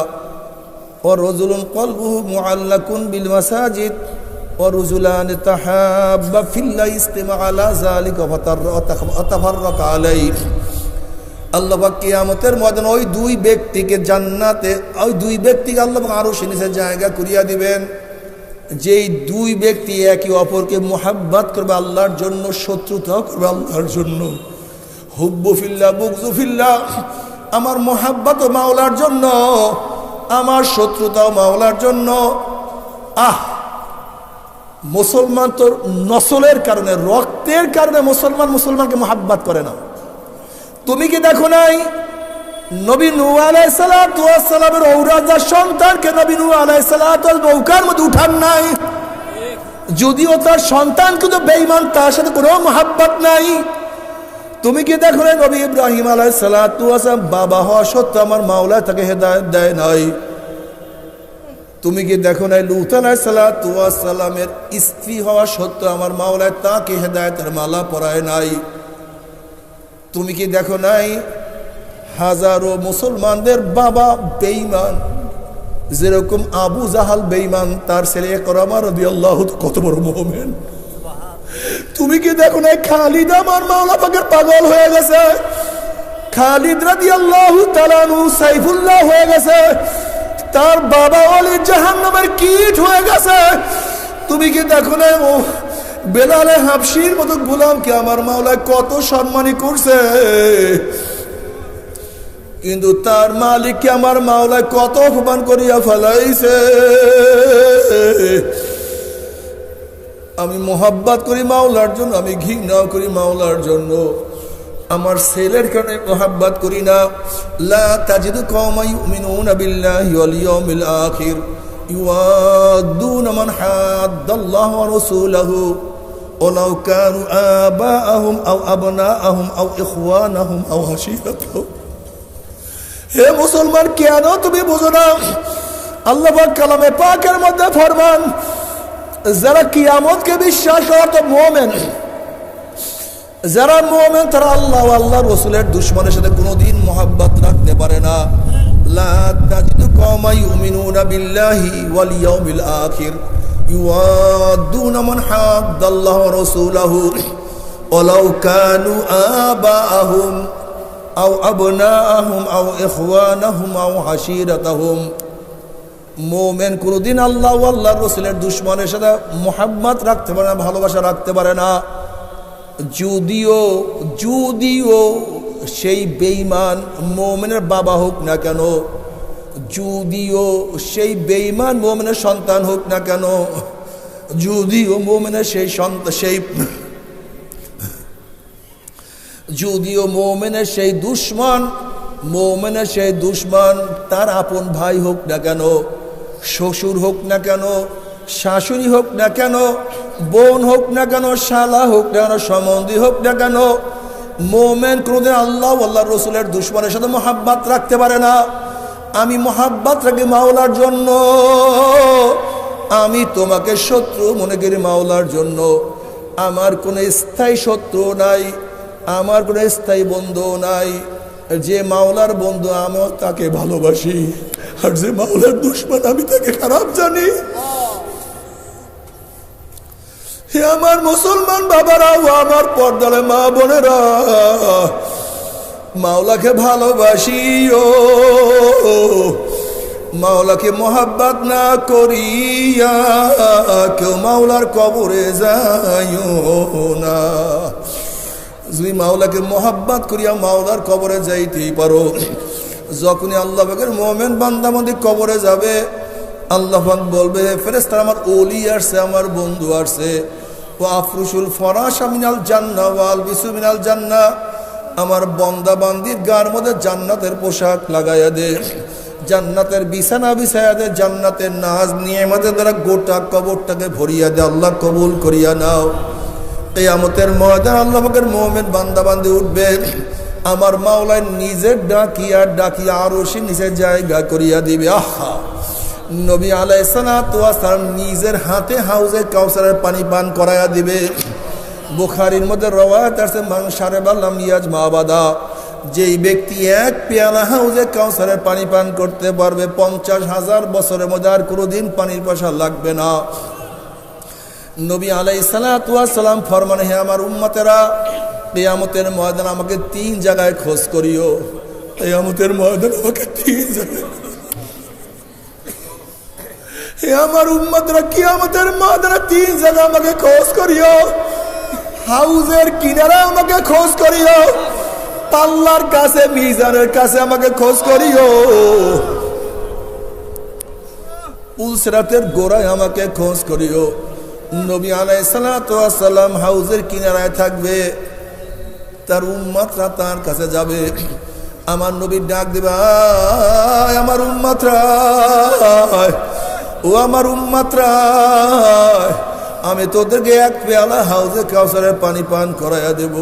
ওয়া রাজুলুন কলবুহু মুআল্লাকুন বিল মাসাজিদ, ওয়া রাজুলান তাহাব্বা ফিল্লাহ ইজতামা আলা যালিকা ওয়া তাফাররাকা আলাইহি। আল্লাহ পাক কিয়ামতের ময়দানে ওই দুই ব্যক্তিকে জান্নাতে, ওই দুই ব্যক্তিকে আল্লাহ পাক আরো নিচে জায়গা করিয়া দিবেন। যেই দুই ব্যক্তি একে অপরকে মুহাব্বত করবে আল্লাহর জন্য, শত্রুতাও করবে আল্লাহর জন্য। হুব্বু ফিল্লাহ, বুগজু ফিল্লাহ। আমার মুহাব্বত ও মাওলার জন্য, আমার শত্রুতাও মাওলার জন্য। মুসলমান তো নসলের কারণে, রক্তের কারণে মুসলমানকে মুহাব্বত করে না। তুমি কি দেখো নাই নবী নূহ আলাইহিস সালাতু ওয়াস সালামের ঔরাজার সন্তানকে নবী নূহ আলাইহিস সালাতু ওয়াস নৌকার মধ্যে উঠান নাই? যদিও তার সন্তান কিন্তু বেঈমান, তার সাথে কোনো মুহাব্বত নাই। তুমি কি দেখো নাই নবী ইব্রাহিম আলাইহিস সালাতু ওয়াস সালাম বাবা হওয়া সত্ত্বেও আমার মাওলা তাকে হেদায়েত দেয় নাই? তুমি কি দেখো নাই লূত আলাইহিস সালাতু ওয়াস সালামের স্ত্রী হওয়া সত্ত্বেও আমার মাওলা তাকে হেদায়েতের মালা পরায় নাই? তুমি কি দেখো নাই হাজারো মুসলমানদের বাবা বেঈমান, যেরকম আবু জাহাল বেঈমান, তার ছেলে ইকরামা রাদিয়াল্লাহু কত বড় মুমিন। তুমি কি দেখো নাই খালিদ আমার মাওলা পাকের পাগল হয়ে গেছে, খালিদ রাদিয়াল্লাহু তাআলা আনহু সাইফুল্লাহ হয়ে গেছে, তার বাবা ওলি জাহান্নামের কীট হয়ে গেছে। তুমি কি দেখো নাই ও বেলালে হাবশির মতো গোলামকে আমার মাওলা কত সম্মানী করছে, কিন্তু তার মালিককে আমার মাওলা কত অপমান করিয়া ফেলাইছে। আমি মোহাব্বত করি মাওলার জন্য, আমি ঘৃণাও করি মাওলার জন্য। আমার ছেলের কারণে মোহাব্বত করি না। লা তাজিদু কওমান ইউমিনুনা বিল্লাহি ওয়াল ইয়াউমিল আখির ইউআদ্দুনা মান হাদ্দাল্লাহু ওয়া রাসূলাহু ওয়ালাউ কানু আবাআহুম আও আবনাআহুম আও ইখওয়ানাহুম আও আশীরাতাহুম। হে মুসলমান, কেন তুমি বুঝো না? আল্লাহ পাক কালামে পাকের মধ্যে ফরমান, যারা কিয়ামতকে বিশ্বাস করে তো মুমিন, যারা মুমিন তারা আল্লাহ ও আল্লাহর রাসূলের দুশমনের সাথে কোনোদিন মোহাব্বত রাখতে পারে না। লা তাজিদু কওমান ইউমিনুনা বিল্লাহি ওয়াল ইয়াউমিল আখির ইউআদ্দুনা মান হাদ্দাল্লাহু ওয়া রাসূলাহু ওয়ালাউ কানু আবাআহুম আও আবনাআহুম আও ইখওয়ানাহুম আও আশীরাতাহুম। মুমিন কোনোদিন আল্লাহ ও আল্লাহর রাসূলের দুশমনের সাথে মোহাব্বত রাখতে পারে না, ভালোবাসা রাখতে পারে না। যদিও সেই বেঈমান মুমিনের বাবা হোক না কেন, যদিও সেই বেঈমান মুমিনের সন্তান হোক না কেন, যদিও মুমিনের সেই সন্তান যদিও মুমিনের সেই দুশমন তার আপন ভাই হোক না কেন, শ্বশুর হোক না কেন, শাশুড়ি হোক না কেন, বোন হোক না কেন, শালা হোক না কেন, সম্বন্ধী হোক না কেন, মুমিন কোনদিন আল্লাহ ও আল্লাহর রাসূলের দুশমনের সাথে মোহাব্বত রাখতে পারে না। আমি মোহাব্বত রাখি মাওলার জন্য, আমি তোমাকে শত্রু মনে করি মাওলার জন্য। আমার কোনো স্থায়ী শত্রু নাই, আমার কোনো স্থায়ী বন্ধু নাই। যে মাওলার বন্ধু আমি তাকে ভালোবাসি, আর যে মাওলার দুশমন আমি তাকে খারাপ জানি। হে আমার মুসলমান বাবারা ও আমার পর্দার মা বোনেরা, মাওলাকে ভালোবাসিও, মাওলাকে মোহাব্বত না করিয়া কেউ মাওলার কবরে যাইও না। যদি মাওলাকে মোহাব্বত করিয়া মাওলার কবরে যাইতেই পারো, যখনই আল্লাহ পাকের মুমিন বান্দা বান্দি কবরে যাবে, আল্লাহ পাক বলবে ফেরেশতারা আমার ওলি আসছে, আমার বন্ধু আসছে। ওয়া আফরুশুল ফরাশ মিনাল জান্নাহ ওয়া আলবিসু মিনাল জান্নাহ, আমার বান্দা বান্দির গার মধ্যে জান্নাতের পোশাক লাগাইয়া দে, জান্নাতের বিছানা বিছাইয়া দে, জান্নাতের নাজ নিয়ামতের দ্বারা গোটা কবরটাকে ভরিয়া দে। আল্লাহ কবুল করিয়া নাও। কিয়ামতের ময়দানে আল্লাহ পাকের মুমিন বান্দা বান্দি উঠবে, আমার মাওলা নিজের ডাকিয়া ডাকিয়া আরশের নিচে জায়গা করিয়া দিবে। আহা, নবী আলাইহিস সালাতু ওয়াস সালাম নিজের হাতে হাউজে কাউসারের পানি পান করায়া দিবে। বুখারীর মধ্যে রওয়ায়াত আছে, মান শারাবা লাম ইয়াজমা আবাদা, যেই ব্যক্তি এক পেয়ালা হাউজে কাউসারের পানি পান করতে পারবে 50,000 বছরের মধ্যে আর কোনোদিন পানির পয়সা লাগবে না। নবী আলাইহিস সালাতু ওয়াস সালাম ফরমান, হে আমার উম্মতেরা, কিয়ামতের ময়দানে আমাকে 3 জায়গায় খোঁজ করিও। কিয়ামতের ময়দানে আমাকে 3 জায়গায়, হে আমার উম্মতরা, কিয়ামতের ময়দানে 3 জায়গায় আমাকে খোঁজ করিও। হাউজের কিনারে আমাকে খোঁজ করিও, পাল্লার কাছে মিজানের কাছে আমাকে খোঁজ করিও, উলসরাতের গোড়ায় আমাকে খোঁজ করিও। নবী আলাইহিস সালাতু ওয়াস সালাম হাউজের কিনারায় থাকবে, তার উম্মতরা তার কাছে যাবে। আমার নবী ডাক দিবে, আমার উম্মতরা, ও আমার উম্মতরা, আমি তোদেরকে এক পেয়ালা হাউজে কাউসারের পানি পান করাইয়া দেব।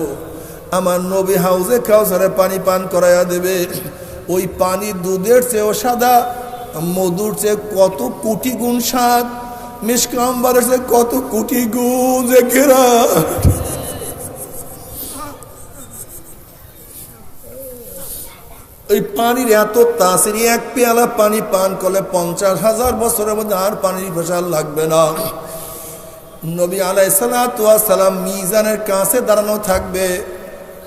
আমার নবী হাউজে কাউসারের পানি পান করাইয়া দেবে। ওই পানি দুধের চেয়েও সাদা, মধুর চেয়ে কত কোটি গুণ স্বাদ, মিশক আম্বারের চেয়ে কত কোটি গুণ যে ঘেরা। ওই পানির এত তাসির, এক পেয়ালা পানি পান করলে 50,000 বছরের মধ্যে আর পানির পয়সা লাগবে না। নবী আলাইহিস সালাতু ওয়াস সালাম মিজানের কাছে দাঁড়ানো থাকবে,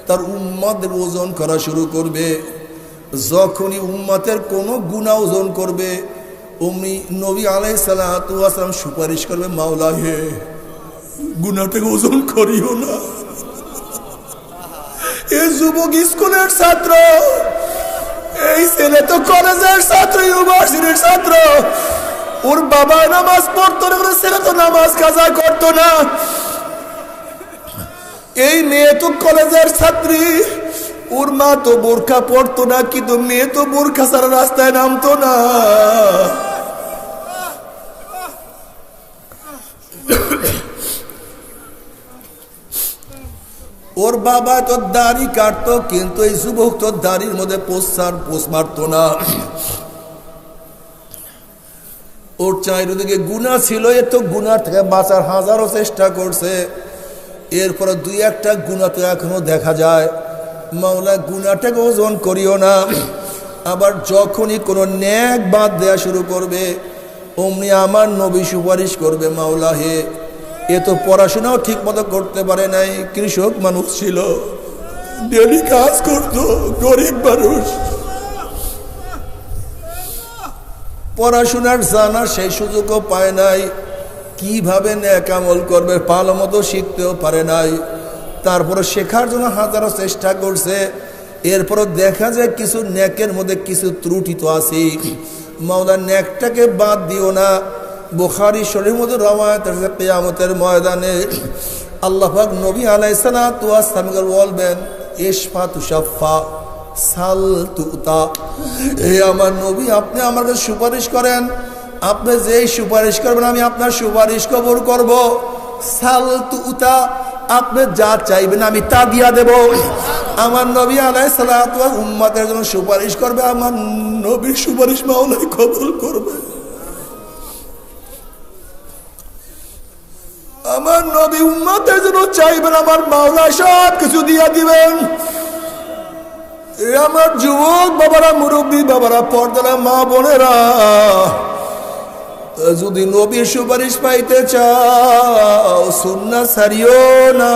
তার উম্মতের ওজন করা শুরু করবে। যখনই উম্মতের কোনো গুনাহ ওজন করবে, অমনি নবী আলাইহিস সালাতু ওয়াস সালাম সুপারিশ করবে, মাওলা হে গুনাহটাকে ওজন করিও না। এই যুবক স্কুলের ছাত্র, এই ছেলে তো কলেজের ছাত্র, ইউনিভার্সিটির ছাত্র, ওর বাবা নামাজ পড়তো না, ছেলে তো নামাজ কাজা করতো না। এই মেয়ে তো কলেজের ছাত্রী, ওর মা তো বোরকা পড়তো না, কিন্তু মেয়ে তো বোরকা ছাড়া রাস্তায় নামতো না। ওর বাবা তো দাড়ি কাটতো, কিন্তু এই যুবক তো দাড়ির মধ্যে পোষ মারতো না। ওর চারিদিকে গুনাহ ছিল, এ তো গুনাহ থেকে বাঁচার হাজারো চেষ্টা করছে, এরপরে দুই একটা গুনাহ তো এখনো দেখা যায়, মাওলা গুনাহটাকে ওজন করিও না। আবার যখনই কোনো নেক বাদ দেওয়া শুরু করবে অমনি আমার নবী সুপারিশ করবে, মাওলা হে এ তো পড়াশোনাও ঠিক মতো করতে পারে নাই, কৃষক মানুষ ছিল, ডেলি কাজ করতো, গরিব মানুষ, পড়াশোনার জানা সেই সুযোগও পায় নাই, কিভাবে নেক আমল করবে ভালো মতো শিখতেও পারে নাই। তারপরে শেখার জন্য হাজারো চেষ্টা করছে, এরপরও দেখা যায় কিছু নেকের মধ্যে কিছু ত্রুটি তো আছে। মাওলা নেকটাকে বাদ দিও না। বুখারী শরীফের মধ্যে রওয়ায়াত আছে, কিয়ামতের ময়দানে আল্লাহ পাক নবী আলাইহিস সালাতু ওয়াস সালাম বলবেন, ইশফা তুশাফা সাল তুতা। হে আমার নবী, আপনি আমার কাছে সুপারিশ করেন, আপনি যেই সুপারিশ করবেন আমি আপনার সুপারিশ কবুল করব। সাল তুতা, আপনি যা চাইবেন আমি তা দিয়া দেব। আমার নবী আলাইহিস সালাতু ওয়াস উম্মতের জন্য সুপারিশ করবে, আমার নবীর সুপারিশ মাওলাই কবুল করবে। আমার নবী উম্মতের জন্য চাইবেন, আমার মাওলা সব কিছু দিয়া দিবেন। আমার যুবক বাবারা, মুরব্বী বাবারা, পর্দারা মা বোনেরা, যদি নবীর সুপারিশ পাইতে চাও সুন্নাত ছাড়িও না।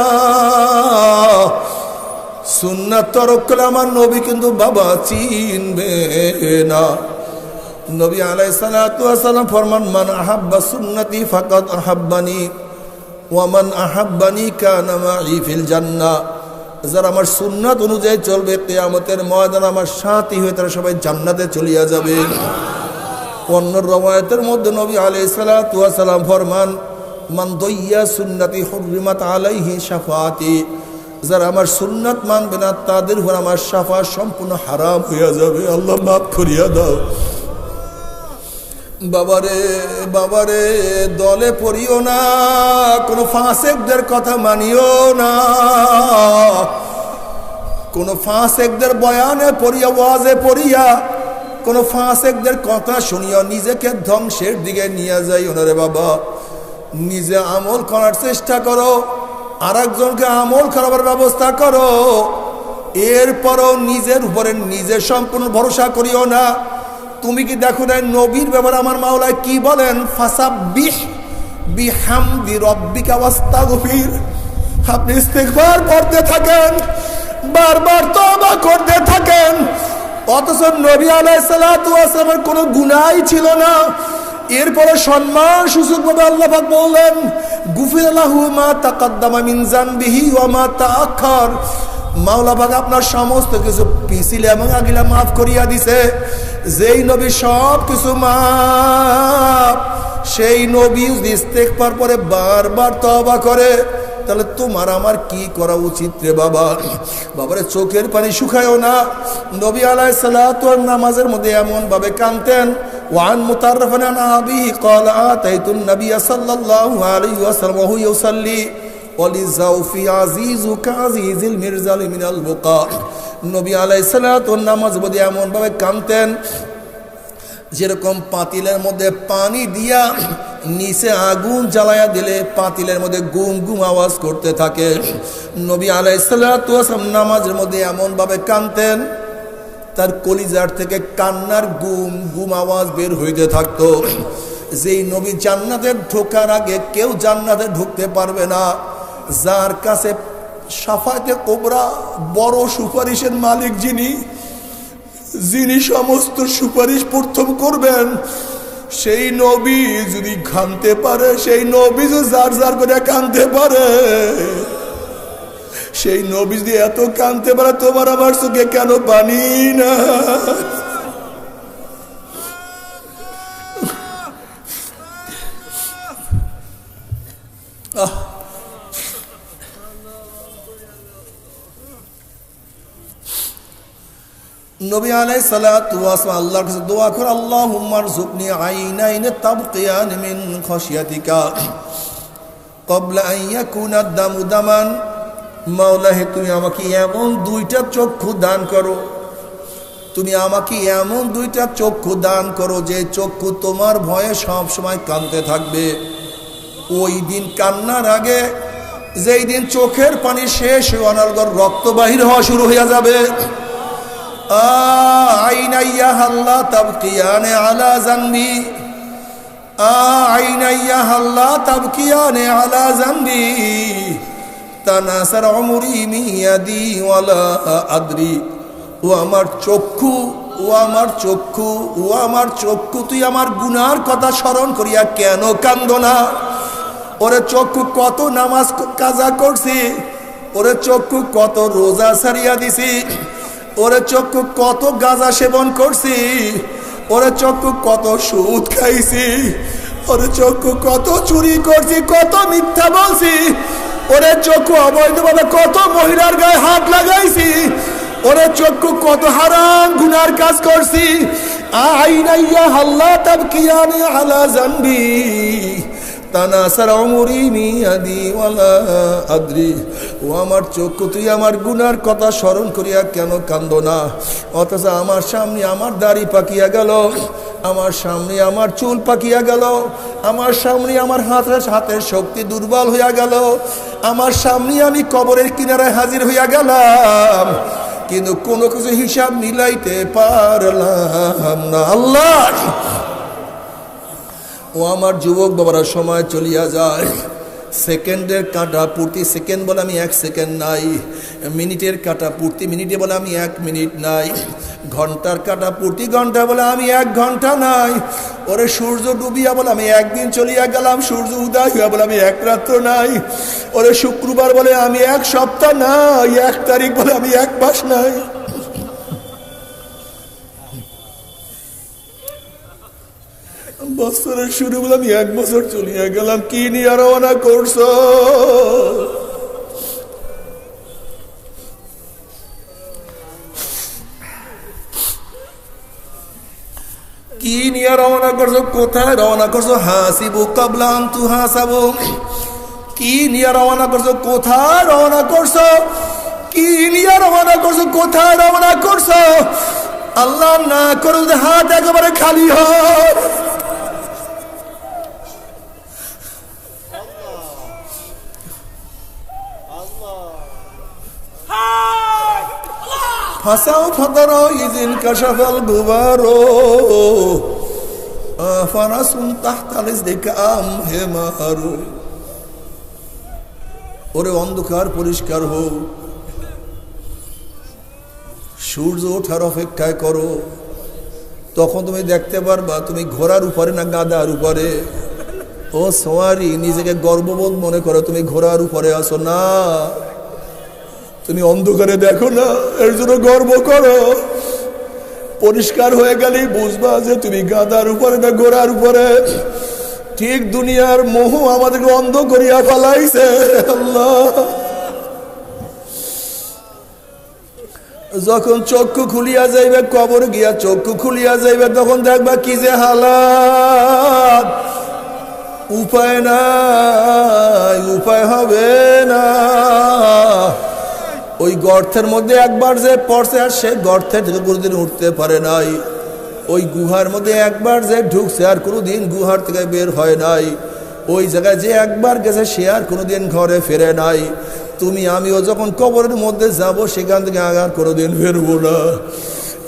সুন্নাত তরক করলে আমার নবী কিন্তু বাবা চিনবে না। নবী আলাইহিস সালাতু ওয়াস সালাম ফরমান, মান আহাব্বা সুন্নতি ফাকাদ আহাব্বানি ওয়া মান আহাব্বানি কানা মাই ফিল জান্নাহ। যারা আমার সুন্নাত অনুযায়ী চলবে কিয়ামতের ময়দানে আমার সাথী হয়ে তারা সবাই জান্নাতে চলিয়া যাবে। অন্য রওয়ায়াতের মধ্যে নবী আলাইহিস সালাতু ওয়াস সালাম ফরমান, মান দাইয়া সুন্নতি হুররিমাত আলাইহি শাফাআতি। যারা আমার সুন্নাত মানবে না তাদের উপর আমার শাফাআত সম্পূর্ণ হারাম হইয়া যাবে। আল্লাহ মাফ করিয়া দাও। বাবারে বাবারে, দলে পড়িও না, কোনো ফাসেকদের কথা মানিও না, কোনো ফাসেকদের বয়ানে পড়িয়া, ওয়াজে পড়িয়া কোনো ফাসেকদের কথা শুনিয়া নিজেকে ধ্বংসের দিকে নিয়ে যাইও না রে বাবা। নিজে আমল করার চেষ্টা করো, আর একজনকে আমল করাবার ব্যবস্থা করো। এরপরও নিজের উপরে নিজে সম্পূর্ণ ভরসা করিও না। তুমি কি দেখো না নবীর ব্যাপারে আমার মাওলা কি বলেন, ফাসাব্বিহ বিহামদি রাব্বিকা ওয়াস্তাগফির। আপনি ইস্তিগফার করতে থাকেন, বারবার তওবা করতে থাকেন। অথচ নবী আলাইহিস সালাতু ওয়াস সালামের কোনো গুনাহই ছিল না। এরপরে সম্মান সূচকভাবে আল্লাহ পাক বললেন, গুফিরা লাহু মা তাকাদ্দামা মিন যানবিহি ওয়া মা তাআখার। মাওলা পাক আপনার সমস্ত কিছু পিছিলে এবং আগিলা মাফ করিয়া দিছে। যেই নবী সব কিছু মাফ, সেই নবী ইস্তেগফার পরে বারবার তওবা করে, তাহলে তোমার আমার কি করা উচিত রে বাবা? বাবারে চোখের পানি শুকায়ও না। নবী আলাইহিস সালাতু ওয়াস নামাজের মধ্যে এমন ভাবে কাঁদতেন, ওয়ান মুতাররাফান আন আবিহি ক্বাল আতাইতুন নবিয়্য সাল্লাল্লাহু আলাইহি ওয়াসাল্লাম ওয়া হুয়া ইউসাল্লি ওয়ালিজাউফি আজিজু কাজিজিল মিরজালি মিনাল বুকা। নবী আলাইহিস সালাতু ওয়াস নামাজ মধ্যে এমন ভাবে কাঁদতেন যেরকম পাতিলের মধ্যে পানি দিয়া নিচে আগুন জ্বালায়া দিলে পাতিলের মধ্যে গুম গুম আওয়াজ করতে থাকে। নবী আলাইহিস সালাতু ওয়াস নামাজের মধ্যে এমন ভাবে কাঁদতেন তার কলিজার থেকে কান্নার গুম গুম আওয়াজ বের হইতে থাকতো। যেই নবী জান্নাতে ঢোকার আগে কেউ জান্নাতে ঢুকতে পারবে না, যার কাছে শাফায়াতে কুবরা বড় সুপারিশের মালিক যিনি সমস্ত সুপারিশ প্রথম করবেন, সেই নবী যদি কাঁদতে পারে, সেই নবী যদি যার যার করে কাঁদতে পারে, সেই নবী যদি এত কাঁদতে পারে, তোমার আমার চোখে কেন পানি না? নবী আলাইহিস সালাতু ওয়াস সালাম আল্লাহর কাছে দোয়া করে, আল্লাহুম্মা রযুকনি আইনাইন তাবকিয়ান মিন খাশিয়াতিকা ক্বাবলা আন ইয়াকুনা দামু দামান। মাওলা হে, তুমি আমাকে এমন দুইটা চক্ষু দান করো, তুমি আমাকে এমন দুইটা চক্ষু দান করো যে চক্ষু তোমার ভয়ে সব সময় কাঁদতে থাকবে। ওই দিন কান্নার আগে যেই দিন চোখের পানি শেষ হয়ে অনর্গল রক্ত বাহির হওয়া শুরু হয়ে যাবে। আইনাইয়া হাল্লা তাবকিয়ানে আলা জানবি, আইনাইয়া হাল্লা তাবকিয়ানে আলা জানবি, তানাসার উমরি মিয়াদি ওয়ালা আদরি। ও আমার চক্ষু, ও আমার চক্ষু, ও আমার চক্ষু, তুই আমার গুনার কথা স্মরণ করিয়া কেন কান্দো না? ওরে চক্ষু কত নামাজ কাজা করছি, ওরে চক্ষু কত রোজা ছাড়িয়া দিছি, ওরে চক্ষু কত গাঁজা সেবন করছি, ওরে চক্ষু কত সুদ খাইছি, ওরে চক্ষু কত চুরি করছি, কত মিথ্যা বলছি, ওরে চক্ষু অবৈধভাবে কত মহিলার গায়ে হাত লাগাইছি, ওরে চক্ষু কত হারাম গুনার কাজ করছি। আইনাইয়া হাল্লা তাবকিয়ানি আলা জানবি, তানাসার উমরি মিয়াদি ওয়ালা আদরি। ও আমার চক্ষু, তুই আমার গুনার কথা স্মরণ করিয়া কেন কান্দো না? অথচ আমার সামনে আমার দাড়ি পাকিয়া গেল, আমার সামনে আমার চুল পাকিয়া গেল, আমার সামনে আমার হাতের শক্তি দুর্বল হইয়া গেল, আমার সামনে আমি কবরের কিনারায় হাজির হইয়া গেলাম, কিন্তু কোনো কিছু হিসাব মিলাইতে পারলাম না। আল্লাহ, ও আমার যুবক বাবারা, সময় চলিয়া যায়, সেকেন্ডের কাঁটা প্রতি সেকেন্ড বলে আমি 1 সেকেন্ড নাই, মিনিটের কাঁটা প্রতি মিনিটে বলে আমি 1 মিনিট নাই, ঘন্টার কাঁটা প্রতি ঘন্টা বলে আমি 1 ঘন্টা নাই। ওরে সূর্য ডুবিয়া বলে আমি 1 দিন চলিয়া গেলাম, সূর্য উদয় হইয়া বলে আমি 1 রাত্র নাই। ওরে শুক্রবার বলে আমি 1 সপ্তাহ নাই, 1 তারিখ বলে আমি 1 মাস নাই। বছরের শুরু বলে আমি 1 বছর চলিয়া গেলাম। কি নিয়ে রওনা করছো? কি নিয়ে রওনা করছো? কোথায় রওনা করছো? হাসিবু কাবলা আন তুহাসাবু। কি নিয়ে রওনা করছো? কোথায় রওনা করছো? কি নিয়ে রওনা করছো? কোথায় রওনা করছো? আল্লাহ না করুক হাত একেবারে খালি হয়। ফাসাও ফাতারো ইজিন কাশাফাল গুবারো ফানাসুন তাহতালিস দেখাম হে মারু। ওরে অন্ধকার পরিষ্কার হোক, সূর্য ওঠার অপেক্ষায় করো, তখন তুমি দেখতে পারবা তুমি ঘোড়ার উপরে না গাধার উপরে। ও সোয়ারি, নিজেকে গর্ববোধ মনে করো তুমি ঘোড়ার উপরে আসো না, তুমি অন্ধকারে দেখো না, এর জন্য গর্ব করো। পরিষ্কার হয়ে গেলেই বুঝবা যে তুমি গাধার উপরে না ঘোড়ার উপরে। ঠিক দুনিয়ার মোহ আমাদেরকে অন্ধ করিয়া ফেলাইছে। আল্লাহ, যখন চক্ষু খুলিয়া যাইবে, কবর গিয়া চক্ষু খুলিয়া যাইবে, তখন দেখবা কি যে হালাত। উপায় নাই, উপায় হবে না। ওই গর্তের মধ্যে একবার যে পড়ছে আর সে গর্তের থেকে কোনোদিন উঠতে পারে নাই। ওই গুহার মধ্যে একবার যে ঢুকছে আর কোনোদিন গুহার থেকে বের হয় নাই। ওই জায়গায় যে একবার গেছে সে আর কোনোদিন ঘরে ফেরে নাই। তুমি আমিও যখন কবরের মধ্যে যাব, সেখান থেকে আর কোনোদিন ফেরবো না।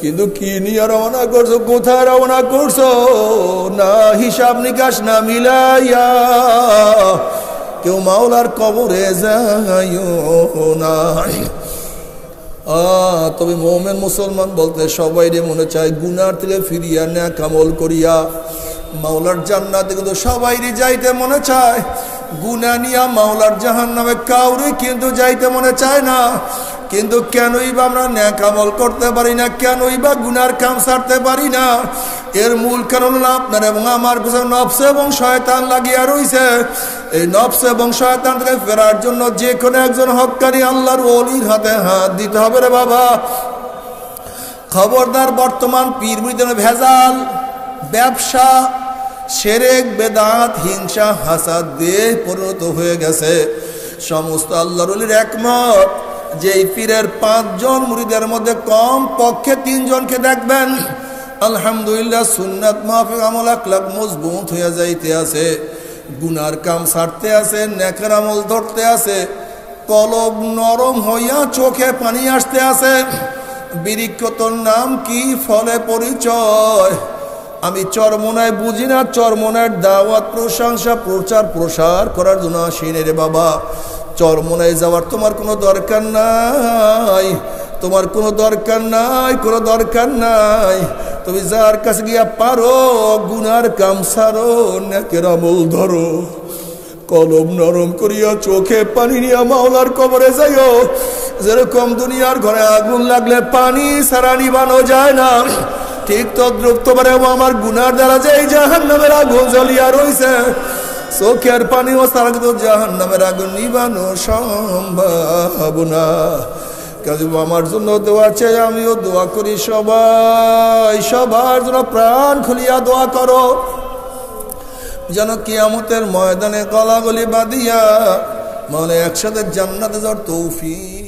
কিন্তু কি নিয়ে রওনা করছো? কোথায় রওনা করছো? না হিসাব নিকাশ না মিলাইয়া কেউ মাওলার কবরে যাইও না। তবে মুমিন মুসলমান বলতে সবাই মনে চায় গুনার থেকে ফিরিয়া নেক আমল করিয়া মাওলার জান্নাতে, কিন্তু সবাইরই যাইতে মনে চায়। গুনাহ নিয়া মাওলার জাহান্নামে কাউরে কিন্তু যাইতে মনে চায় না। কিন্তু কেনই বা আমরা নেক আমল করতে পারি না? কেনই বা গুনার কাম ছাড়তে পারি না? এর মূল কারণ হলো আপনার এবং আমার পিছনে নফস এবং শয়তান লাগিয়া রইছে। এই নফস এবং শয়তান থেকে ফেরার জন্য যে কোনো একজন হক্কানি আল্লাহর ওলির হাতে হাত দিতে হবে রে বাবা। খবরদার, বর্তমান পীর মুরিদের ভেজাল, ব্যবসা, শিরক, বেদাত, হিংসা, হাসাদ দিয়ে পরিণত হয়ে গেছে। সমস্ত আল্লাহর ওলির একমত যে এই পীরের 5 জন মুরিদের মধ্যে কম পক্ষে 3 জনকে দেখবেন আলহামদুলিল্লাহ সুন্নাত মাফিক আমল আখলাক মজবুত হয়ে যাইতে আছে। গুনার কাম ছাড়তে আছে, নেকের আমল ধরতে আছে, কলব নরম হইয়া চোখে পানি আসতে আছে। বৃক্ষ তোর নাম কি, ফলে পরিচয়? আমি চরমোনায় বুঝি না, চরমোনার দাওয়াত প্রশংসা প্রচার প্রসার করার জন্য আসিনি রে বাবা। চরমোনায় যাওয়ার তোমার কোনো দরকার নাই, তোমার কোনো দরকার নাই, কোনো দরকার নাই। তুমি যার কাছে গিয়া পারো গুনার কাম সারো, নেকের আমল ধরো, কলম নরম করিয়া চোখে পানি নিয়া মাওলার কবরে যাইও। যেরকম দুনিয়ার ঘরে আগুন লাগলে পানি সারা নিবানো যায় না, ঠিক তদ্রুপ তোমার আমার গুনার দ্বারা যে জাহান্নামের আগুন জ্বলিয়া রইছে, চোখের পানিও সারা কিন্তু জাহান্নামের আগুন নিবানো সম্ভব না। কাজে আমার জন্য দোয়া চাই, আমিও দোয়া করি। সবাই সবার জন্য প্রাণ খুলিয়া দোয়া করো, যেন কিয়ামতের ময়দানে গলাগলি বাঁধিয়া মানে একসাথে জান্নাতে যাওয়ার তৌফিক